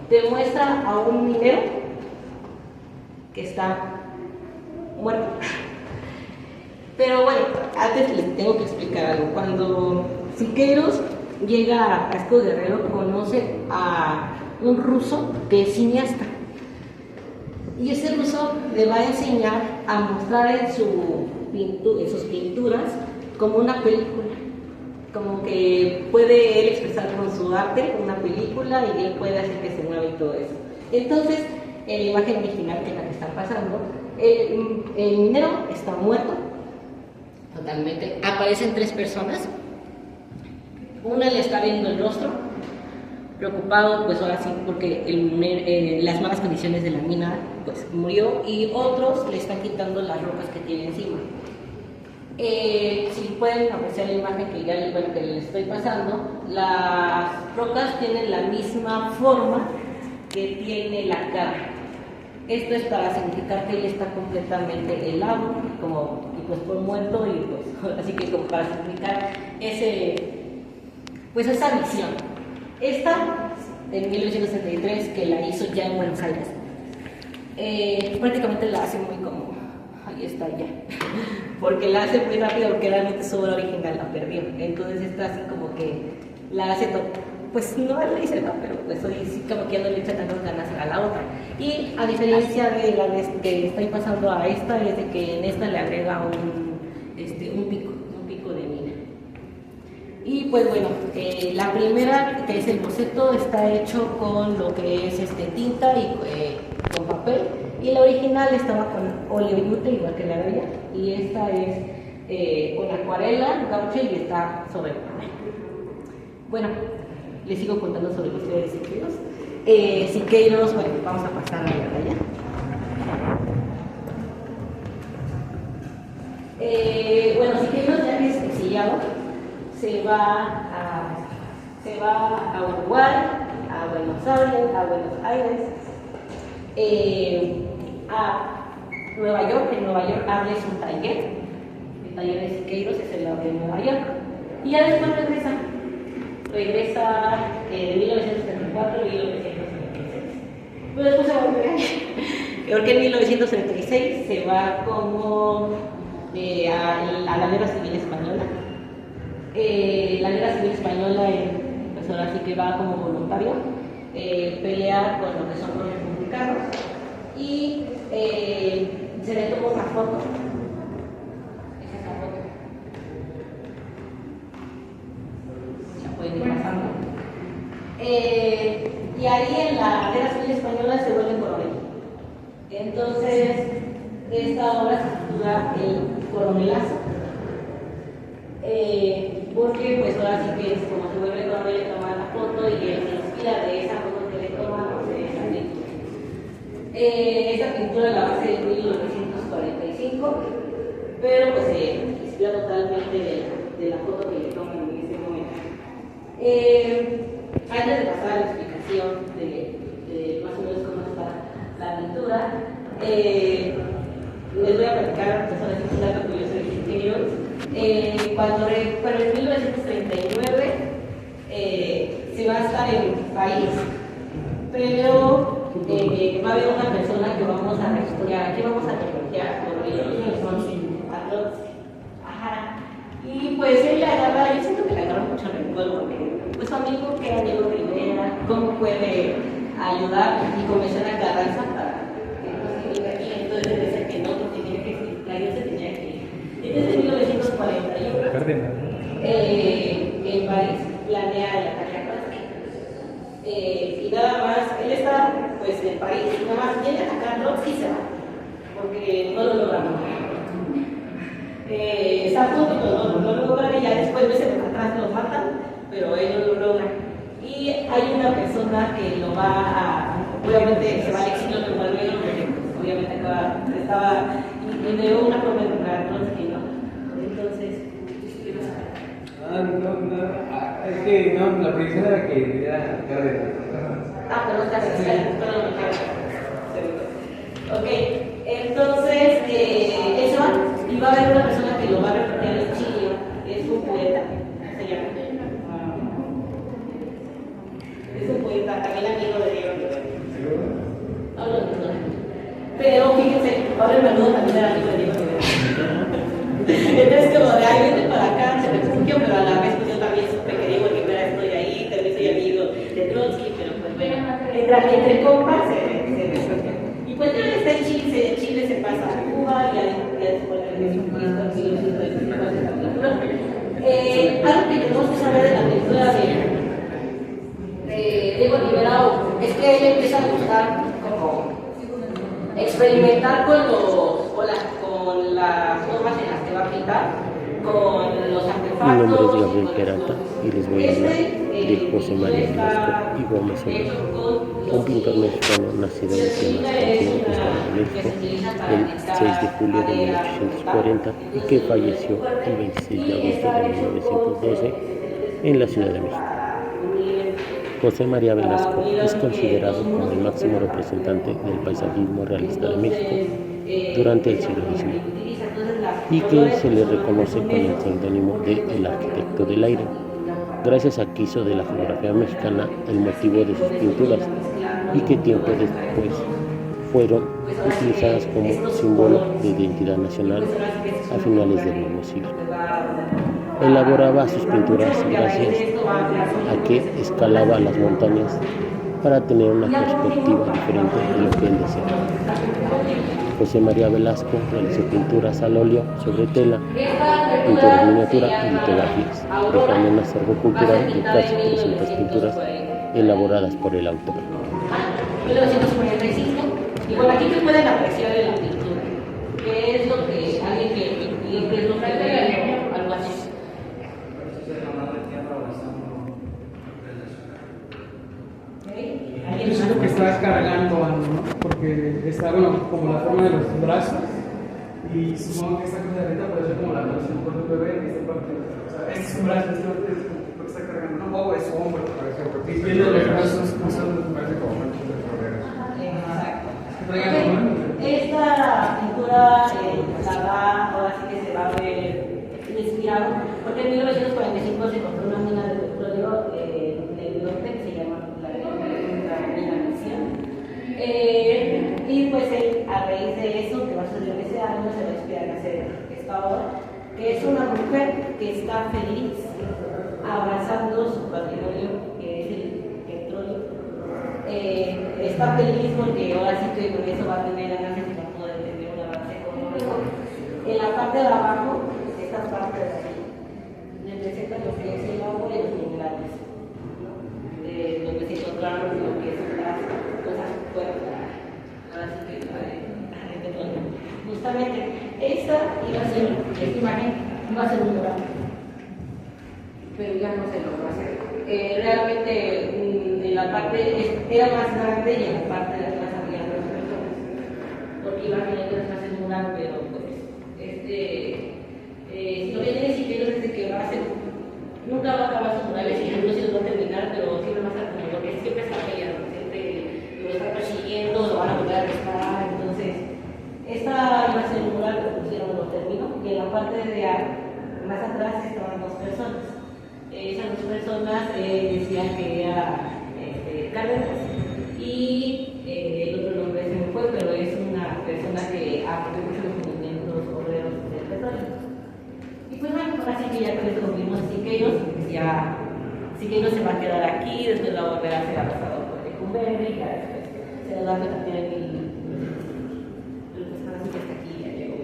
te muestra a un minero que está muerto. Pero bueno, antes les tengo que explicar algo. Cuando Siqueiros llega a Casco Guerrero, conoce a un ruso que es cineasta. Y ese ruso le va a enseñar a mostrar en sus pinturas como una película. Como que puede él expresar con su arte una película y él puede hacer que se mueva y todo eso. Entonces, en la imagen original que es la que está pasando, el minero está muerto, totalmente. Aparecen tres personas. Una le está viendo el rostro, preocupado, pues ahora sí, porque las malas condiciones de la mina, pues murió, y otros le están quitando las rocas que tiene encima. Si pueden apreciar la imagen que que les estoy pasando, las rocas tienen la misma forma que tiene la cara. Esto es para significar que él está completamente helado, y pues por muerto, y pues así que como para significar esa visión. Esta, en 1963, que la hizo ya en Buenos Aires, prácticamente la hace muy como, ahí está ya, porque la hace muy rápido porque realmente su obra original la perdió. Entonces esta así como que la hace pues no le dice no, pero pues hoy sí como que ya no le echa tantas ganas a la otra. Y a diferencia de la que estoy pasando a esta, es de que en esta le agrega un pico de mina. Y pues bueno, la primera, que es el boceto, está hecho con lo que es tinta y con papel, y la original estaba con oleoyute, igual que la de ella, y esta es con acuarela, gauche, y está sobre papel. Bueno, les sigo contando sobre la historia de Siqueiros. Siqueiros, bueno, vamos a pasar a la raya. Bueno, Siqueiros, ya que es exiliado, se va a Uruguay, a Buenos Aires, a Nueva York. En Nueva York abre un taller, el taller de Siqueiros es el de Nueva York, y ya después regresa de 1934 a 1936. Pero después se va a volver, porque en 1936 se va como a la Guerra Civil Española. La Guerra Civil Española, pues ahora sí que va como voluntario, pelea con lo que son los republicanos, y se le toma una foto. Esa es la foto. La pueden ir pasando. Y ahí en la Guerra Civil Española se vuelve coronel. Entonces, esta obra se titula El Coronelazo. Porque pues ahora sí que es como se vuelve cuando le toman la foto y él se inspira de esa foto que le tomamos de esa pintura. Esta pintura la hace en 1945, pero pues se inspira totalmente de la foto que le toma Pero en 1939 se va a estar en París, pero va a haber una persona que vamos a refugiar, aquí vamos a refugiar, a Trotsky. Ajá. Y pues él le agarra, yo siento que le agarra mucho recuerdo, porque pues su amigo que era Diego Rivera, cómo puede ayudar y convencer a Carranza para que venga aquí. Entonces él decía que no tenía que explicar, yo se tenía que ir. Y desde 1941 en París planea el ataque a Trotsky. Y nada más, él está pues en París, y nada más viene a atacar a Trotsky y se va, porque no lo logramos. Está a punto, no lo logran y ya después meses atrás lo matan, pero él no lo logra. Y hay una persona que lo va a, obviamente se va al exilio, lo vuelve, porque pues, obviamente estaba, ideó una forma de lograr a Trotsky, ¿no? Entonces, es que no, la predicción era que era Cárdenas. pero no Cárdenas, ok, entonces, eso va, y va a haber una persona que lo va a refugiar en Chile, es un poeta, se llama. Es un poeta, también amigo de Diego Rivera. Pero fíjense, ahora el menudo también era amigo de Diego Rivera. Entonces, como de ahí vente para acá, se refugio, pero a la vez pues yo también supe que Diego Rivera estoy ahí, también soy amigo de Trotsky, pero pues bueno, entre compas se refugio. Y pues ya está en Chile se pasa a Cuba y ya después regresa a Cristo, algo que tenemos que saber de la lectura de Diego Rivera es que él empieza a buscar como experimentar con las formas en las que va a pintar, con los artefactos. Mi nombre es Gabriel Peralta y les voy a hablar de José María Velasco y Gómez Solís, un pintor mexicano nacido en Temascalco, Estado de México, el 6 de julio de 1840 y que falleció el 26 de agosto de 1912 en la Ciudad de México. José María Velasco es considerado como el máximo representante del paisajismo realista de México durante el siglo XIX y que se le reconoce con el seudónimo de El Arquitecto del Aire, gracias a que hizo de la fotografía mexicana el motivo de sus pinturas y que tiempo después fueron utilizadas como símbolo de identidad nacional a finales del mismo siglo. Elaboraba sus pinturas gracias a que escalaba las montañas para tener una perspectiva diferente de lo que él deseaba. José María Velasco realizó pinturas al óleo sobre tela, pinturas en miniatura y litografías, dejando un acervo cultural de casi 300 pinturas elaboradas por el autor. 1945, y bueno, aquí que pueden apreciar en la pintura, que es lo que alguien que es lo que ve algo así. Yo siento que está cargando algo, ¿no? Porque está, bueno, como la forma de los brazos y supongo que esta cosa de ahorita puede ser como la posición por un bebé en esta parte. O sea, este es un brazo, este es lo que está cargando, ¿no? O es su hombro. Y viendo los brazos cruzando, parece como manchas de florero. Exacto. Okay. Esta pintura ahora sí que se va a ver inspirado, porque en 1945 se encontró una mina de petróleo en el norte que se llama la mina Misión. Y pues él, a raíz de eso, que va a suceder ese año, se va a inspirar a hacer esta obra, que es una mujer que está feliz abrazando su patrimonio, que es el petróleo. Está feliz porque ahora sí que con eso va a tener ganancias y va a poder tener un avance económico. En la parte de abajo, esta parte de aquí, representa lo que es el agua y los minerales, donde se encontraron lo que son las cosas fuertes. Ahora sí que justamente esta iba a ser, esta imagen iba a ser un mural, pero ya no se logró hacer. Realmente en la parte era más grande y en la parte de atrás había otras personas, porque iba a tener que hacer un mural, pero pues si lo vienen siguiendo desde que va a ser, nunca va a acabar sus murales y no se los va a terminar, pero siempre va a estar como porque siempre está peleando, siempre lo está persiguiendo, lo van a volver a arrestar. Entonces esta iba a ser un mural, pero pusieron, lo terminó, y en la parte de más Cárdenas, y el otro nombre se me fue, pero es una persona que apoyó mucho los movimientos obreros del petróleo. Y pues bueno, así que ya con esto concluimos Siqueiros, ya Siqueiros se va a quedar aquí, después va a volver a ser abrazado por Lecumberri, y ya después se le da cuenta también el así que hasta aquí ya llegó.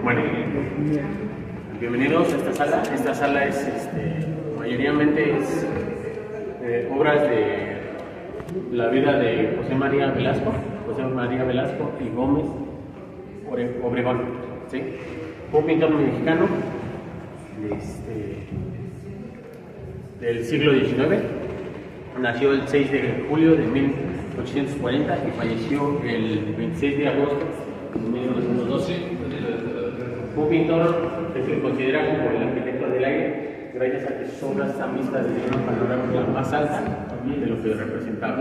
Bueno, bienvenidos a esta sala. Esta sala es, mayoritariamente es obras de la vida de José María Velasco y Gómez Obregón, ¿sí? Fue un pintor mexicano del siglo XIX. Nació el 6 de julio de 1840 y falleció el 26 de agosto de 1912. Un pintor que se considera como el arquitecto del aire, gracias a que sus obras están vistas desde una panorámica más alta de lo que representaba.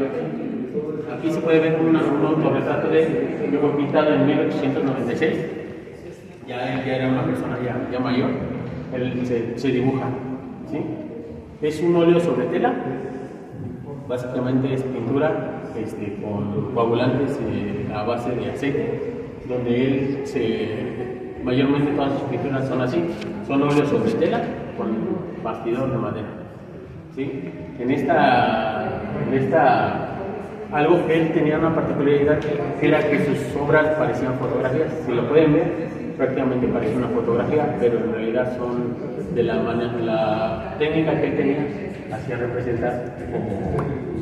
Aquí se puede ver un autorretrato de él, que fue pintado en 1896. Ya él ya era una persona ya mayor, él se dibuja, ¿sí? Es un óleo sobre tela, básicamente es pintura con coagulantes a base de aceite, donde él mayormente todas sus pinturas son así, son óleos sobre tela con bastidor de madera, ¿sí? En esta algo que él tenía una particularidad era que sus obras parecían fotografías. Si lo pueden ver, prácticamente parece una fotografía, pero en realidad son de la técnica que él tenía, hacía representar como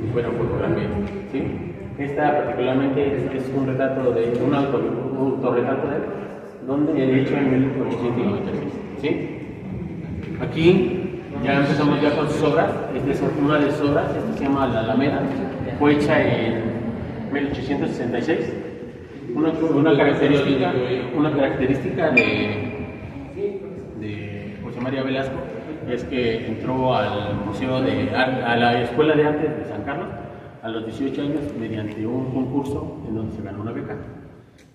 si fuera fotografía, ¿sí? Esta particularmente es un retrato de un autorretrato de él, donde he hecho en 1896, ¿sí? Aquí ya empezamos ya con sus obras. Esta es una de sus obras, esta se llama La Alameda, fue hecha en 1866. Una característica de José María Velasco es que entró al Museo a la Escuela de Artes de San Carlos a los 18 años mediante un concurso en donde se ganó una beca.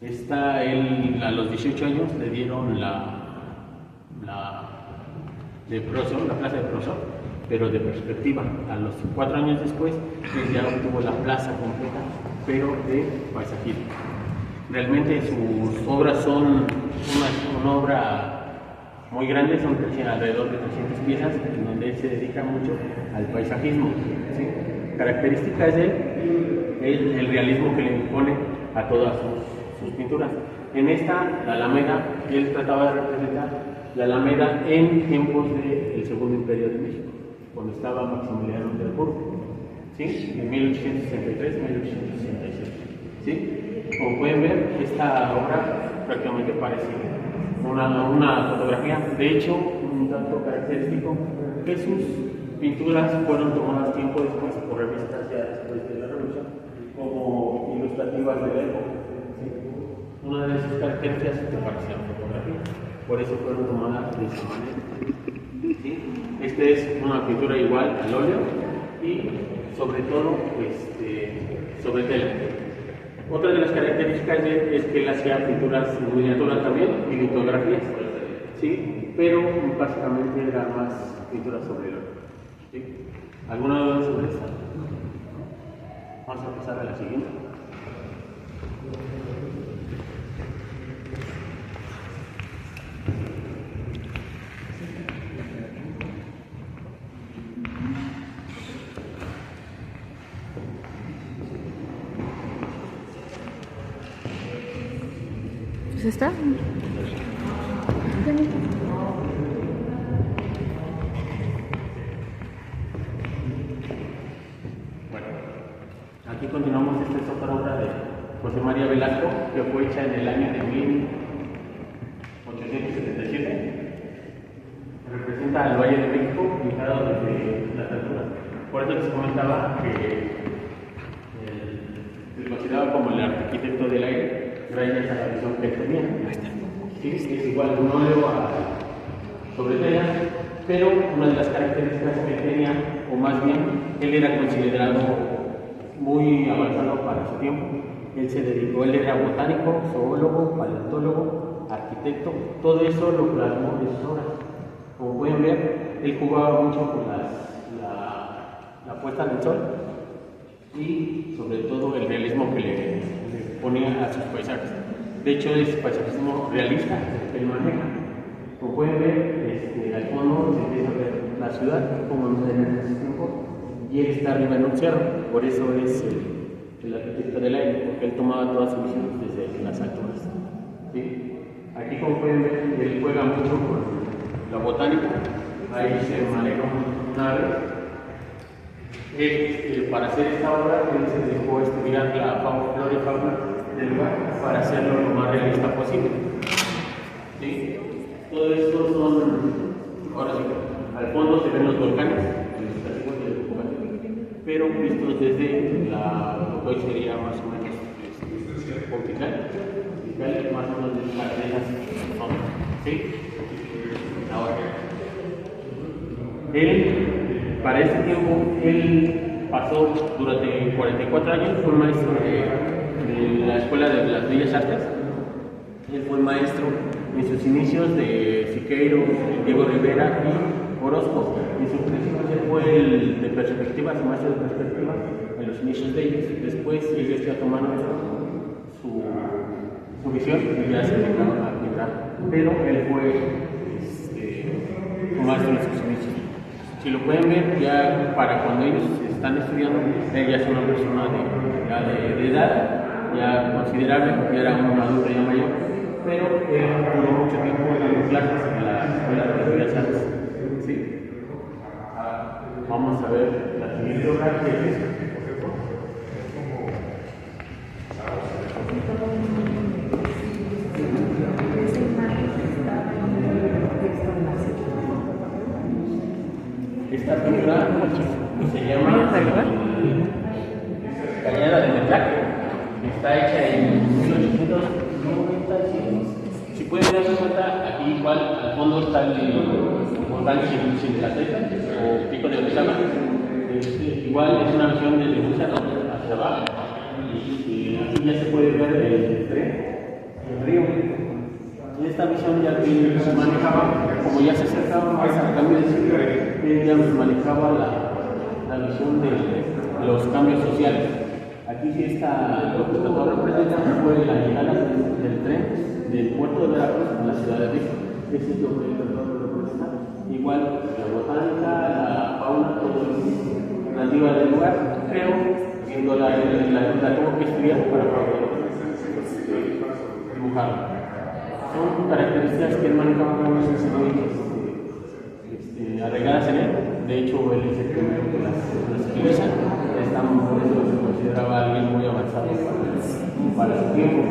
Él a los 18 años le dieron la plaza de profesor, pero de perspectiva. A los 4 años después, él ya obtuvo la plaza completa, pero de paisajismo. Realmente sus obras son una obra muy grande, son alrededor de 300 piezas, en donde él se dedica mucho al paisajismo, ¿sí? Características de él es el realismo que le impone a todas sus pinturas. En esta, la Alameda, él trataba de representar la Alameda en tiempos del Segundo Imperio de México, cuando estaba Maximiliano de Habsburgo, ¿sí? En 1863-1866, ¿sí? Como pueden ver, esta obra prácticamente parece una fotografía. De hecho, un dato característico, que sus pinturas fueron tomadas tiempo después por revistas ya después de la Revolución como ilustrativas de la época, ¿sí? Una de sus características es que parecían fotografías, por eso fueron tomadas de esa manera, ¿sí? Esta es una pintura igual al óleo y sobre todo sobre tela. Otra de las características de él es que él hacía pinturas en miniatura también y litografías, ¿sí? Pero básicamente era más pinturas sobre el óleo, ¿sí? ¿Alguna duda sobre esta? Vamos a pasar a la siguiente. ¿Es esta? Bueno, aquí continuamos. Esta es otra obra de José María Velasco, que fue hecha en el año de 1877. Representa al Valle de México, pintado desde las alturas. Por eso les comentaba que se consideraba como el arquitecto del aire, gracias a la visión que él tenía. Sí, es igual un óleo sobre tela, pero una de las características que tenía, o más bien, él era considerado muy avanzado para su tiempo. Él era botánico, zoólogo, paleontólogo, arquitecto, todo eso lo plasmó en sus obras. Como pueden ver, él jugaba mucho con la puesta del sol y sobre todo el realismo que le ponía a sus paisajes. De hecho, es paisajismo realista que él maneja. Como pueden ver, al fondo se empieza a ver la ciudad, como no en ese tiempo, y él está arriba en un cerro, por eso es el arquitecto del aire, porque él tomaba todas sus visiones desde las alturas. ¿Sí? Aquí, como pueden ver, él juega mucho con la botánica, ahí se maneja una ave. Para hacer esta obra, él se dedicó a estudiar la flora y fauna del lugar para hacerlo lo más realista posible. ¿Sí? Todo esto son, ahora sí, al fondo se ven los volcanes, pero vistos desde lo que hoy sería más o menos Pontical, más o menos de esas zonas. ¿Sí? Ahora, él, para ese tiempo, él pasó durante 44 años, fue maestro de la Escuela de las Bellas Artes. Él fue maestro en sus inicios de Siqueiros, Diego Rivera y Orozco. En sus principios él fue el de perspectivas, maestro de perspectivas en los inicios de ellos. Después ellos ya tomaron su visión y ya se dedicaron a pintar. Pero él fue maestro en sus inicios. Si lo pueden ver, ya para cuando ellos están estudiando, él ya es una persona de edad ya considerable, porque era un adulto ya mayor, pero él duró mucho tiempo dando clases en la Escuela de Bellas Artes. ¿Sí? Vamos a ver la siguiente obra, que es esta pintura se llama Cañada de Metlac. Está hecha en 1897. Si pueden darse cuenta, aquí igual al fondo está el volcán Chiltepec o Pico de Orizaba. Igual es una visión desde muy hacia abajo. Y aquí ya se puede ver el río. Y esta visión ya que se manejaba, como ya se acercaba más al cambio de siglo, ya manejaba la visión de los cambios sociales. Aquí sí está, lo que trató de representar fue la llegada del tren del puerto de Veracruz a la Ciudad de México. Ese es lo que trató de representar. Igual la botánica, la fauna, todo es nativa del lugar, pero viendo la tuvo que estudiar para poder dibujarlo. Son características que él manejaba muy arraigadas en él. De hecho, él es el primero que las utiliza. Por eso se consideraba alguien muy avanzado para su tiempo.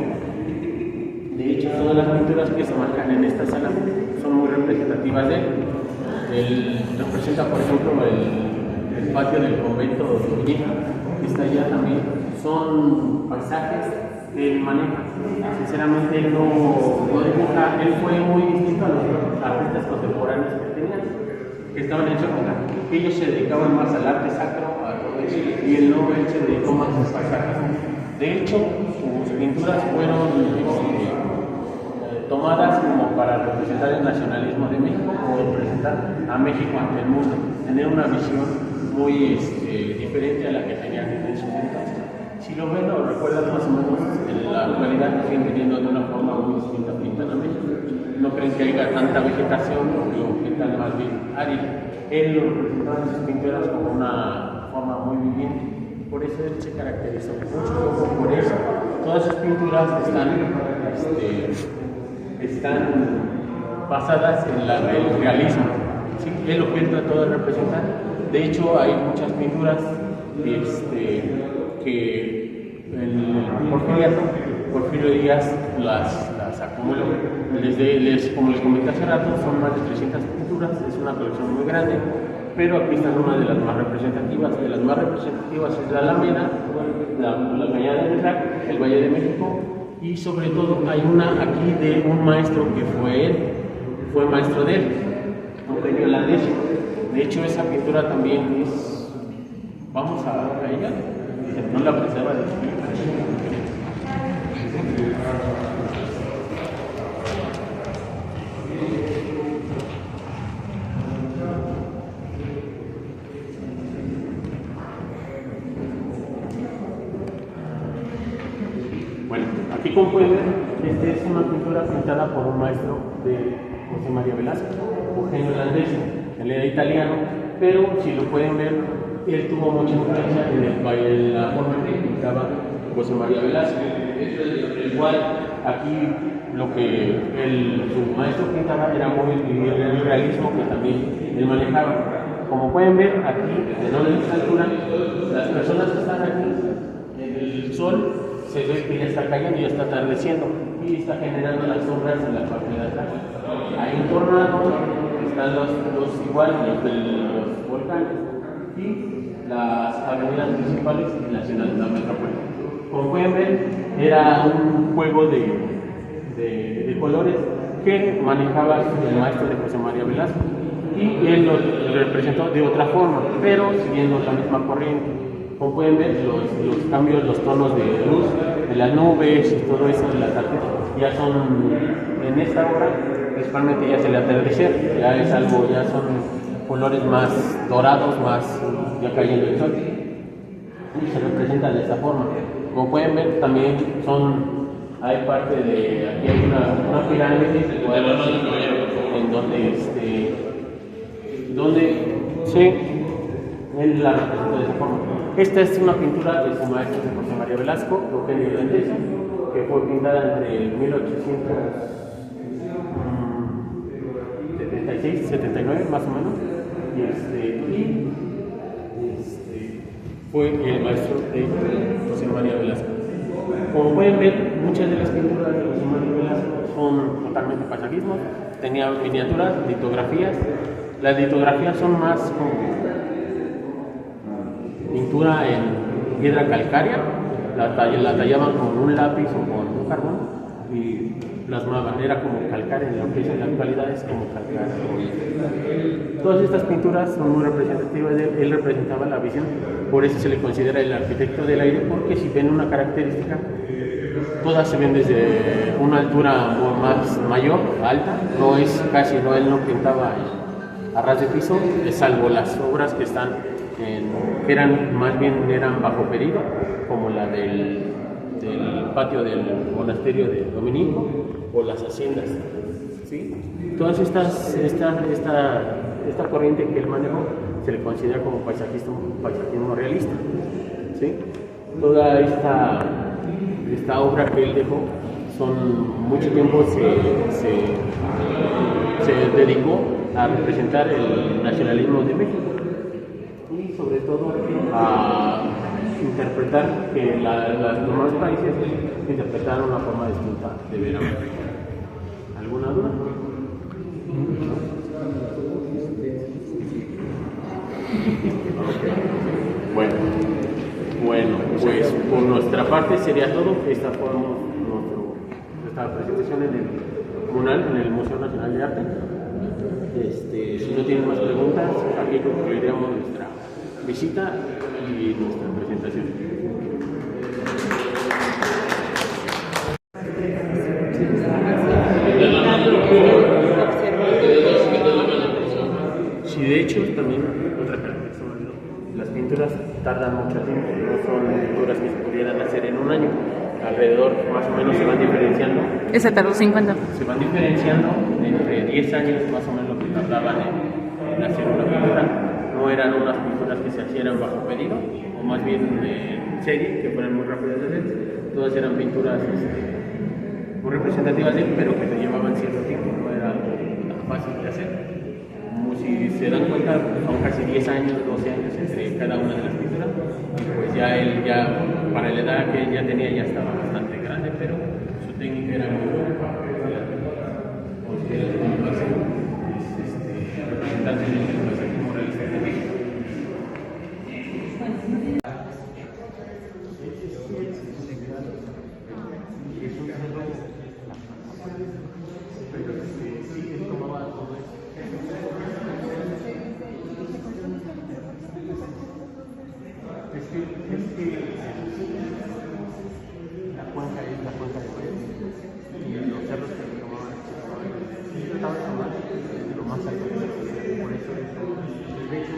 De hecho, todas las pinturas que se marcan en esta sala son muy representativas de él. Él representa, por ejemplo, el patio del convento de Uñeja, que está allá también. Son paisajes que él maneja. Sinceramente, él no dibuja. Él fue muy distinto a los artistas contemporáneos que tenían, que estaban en su época. Ellos se dedicaban más al arte sacro, y él se dedicó más a paisajes. De hecho, sus pinturas fueron tomadas como para representar el nacionalismo de México o representar a México ante el mundo, tener una visión muy diferente a la que tenían en ese momento. Si lo ven o recuerdan más o menos, en la actualidad siguen viviendo de una forma muy distinta pintan a México. No creen que haya tanta vegetación o que lo pintan más bien árido. Él lo representaba en sus pinturas como una forma muy viviente. Por eso él se caracterizó mucho por eso. Todas sus pinturas están están basadas en el realismo. ¿Sí? Es lo que él trató de representar. De hecho, hay muchas pinturas que Porfirio Díaz las acumuló. Como les comenté hace rato, son más de 300 pinturas, es una colección muy grande, pero aquí está una de las más representativas. De las más representativas es la Alameda, la Cañada de Metrac, el Valle de México, y sobre todo hay una aquí de un maestro que fue maestro de él, un genio holandés. De hecho, esa pintura también es... Vamos a ella, no la apreciaba de aquí. Bueno, aquí como pueden ver, esta es una pintura pintada por un maestro de José María Velasco, un genio holandés. Él era italiano, pero si lo pueden ver, él tuvo mucha influencia en la forma en que pintaba José María Velasco. Igual, aquí lo que su maestro pintaba era muy el realismo que también él manejaba. Como pueden ver aquí, en esta altura, las personas que están aquí, el sol se ve que ya está cayendo, ya está atardeciendo y está generando las sombras en la parte de atrás. Hay un tornado, están los volcanes y las avenidas principales y la ciudad de la metrópoli. Como pueden ver, era un juego de colores que manejaba el maestro de José María Velasco y él lo representó de otra forma, pero siguiendo la misma corriente. Como pueden ver, los cambios, los tonos de luz de las nubes y todo eso de las artes ya son, en esta obra, principalmente ya es el atardecer, ya es algo, ya son colores más dorados, más ya cayendo el sol, y se representa de esta forma. Como pueden ver, también hay parte de, aquí hay una pirámide en donde él la representa de esa forma. Esta es una pintura de su maestro José María Velasco, Eugenio Holandés, que fue pintada entre 1876, 79 más o menos, y fue el maestro de José María Velasco. Como pueden ver, muchas de las pinturas de José María Velasco son totalmente paisajismo, tenía miniaturas, litografías. Las litografías son más como pintura en piedra calcárea, la tallaban con un lápiz o con un carbón y plasmaban, era como calcar, en lo que es en la actualidad es como calcar. Todas estas pinturas son muy representativas de él, él representaba la visión, por eso se le considera el arquitecto del aire, porque si ven una característica, todas se ven desde una altura más mayor, alta, no es casi, no, él no pintaba a ras de piso, salvo las obras que están que eran bajo periodo, como la del patio del monasterio de Dominico o las haciendas, ¿sí? Todas esta corriente que él manejó se le considera como paisajismo realista, ¿sí? Toda esta obra que él dejó, mucho tiempo se dedicó a representar el nacionalismo de México y sobre todo a interpretar que los demás países interpretaron una forma distinta de ver a México. ¿Alguna duda? Okay. Bueno, pues por nuestra parte sería todo. Esta fue nuestra presentación en el Museo Nacional de Arte. Si no tienen más preguntas, aquí concluiremos nuestra visita y nuestra presentación. Sí, de hecho, también otra característica, las pinturas tardan mucho tiempo, no son pinturas que se pudieran hacer en un año. Alrededor, más o menos, se van diferenciando. Esa tardó 50. Se van diferenciando entre 10 años, más o menos, lo que tardaban en hacer una pintura. No eran unas pinturas que se hacían bajo pedido, o más bien en serie, que fueran muy rápidas de hacer. Todas eran pinturas muy representativas de él, pero que te llevaban cierto tiempo, no era algo tan fácil de hacer. Como si se dan cuenta, son casi 10 años, 12 años entre cada una de las pinturas, y pues ya él, para la edad que él ya tenía, ya estaba bastante grande, pero su técnica era muy buena. Considero que lo hace representante del paisajismo realista de México. La cuenca es la cuenca de Puebla y los cerros que se tomaban trataban de tomar desde lo más alto, por eso de hecho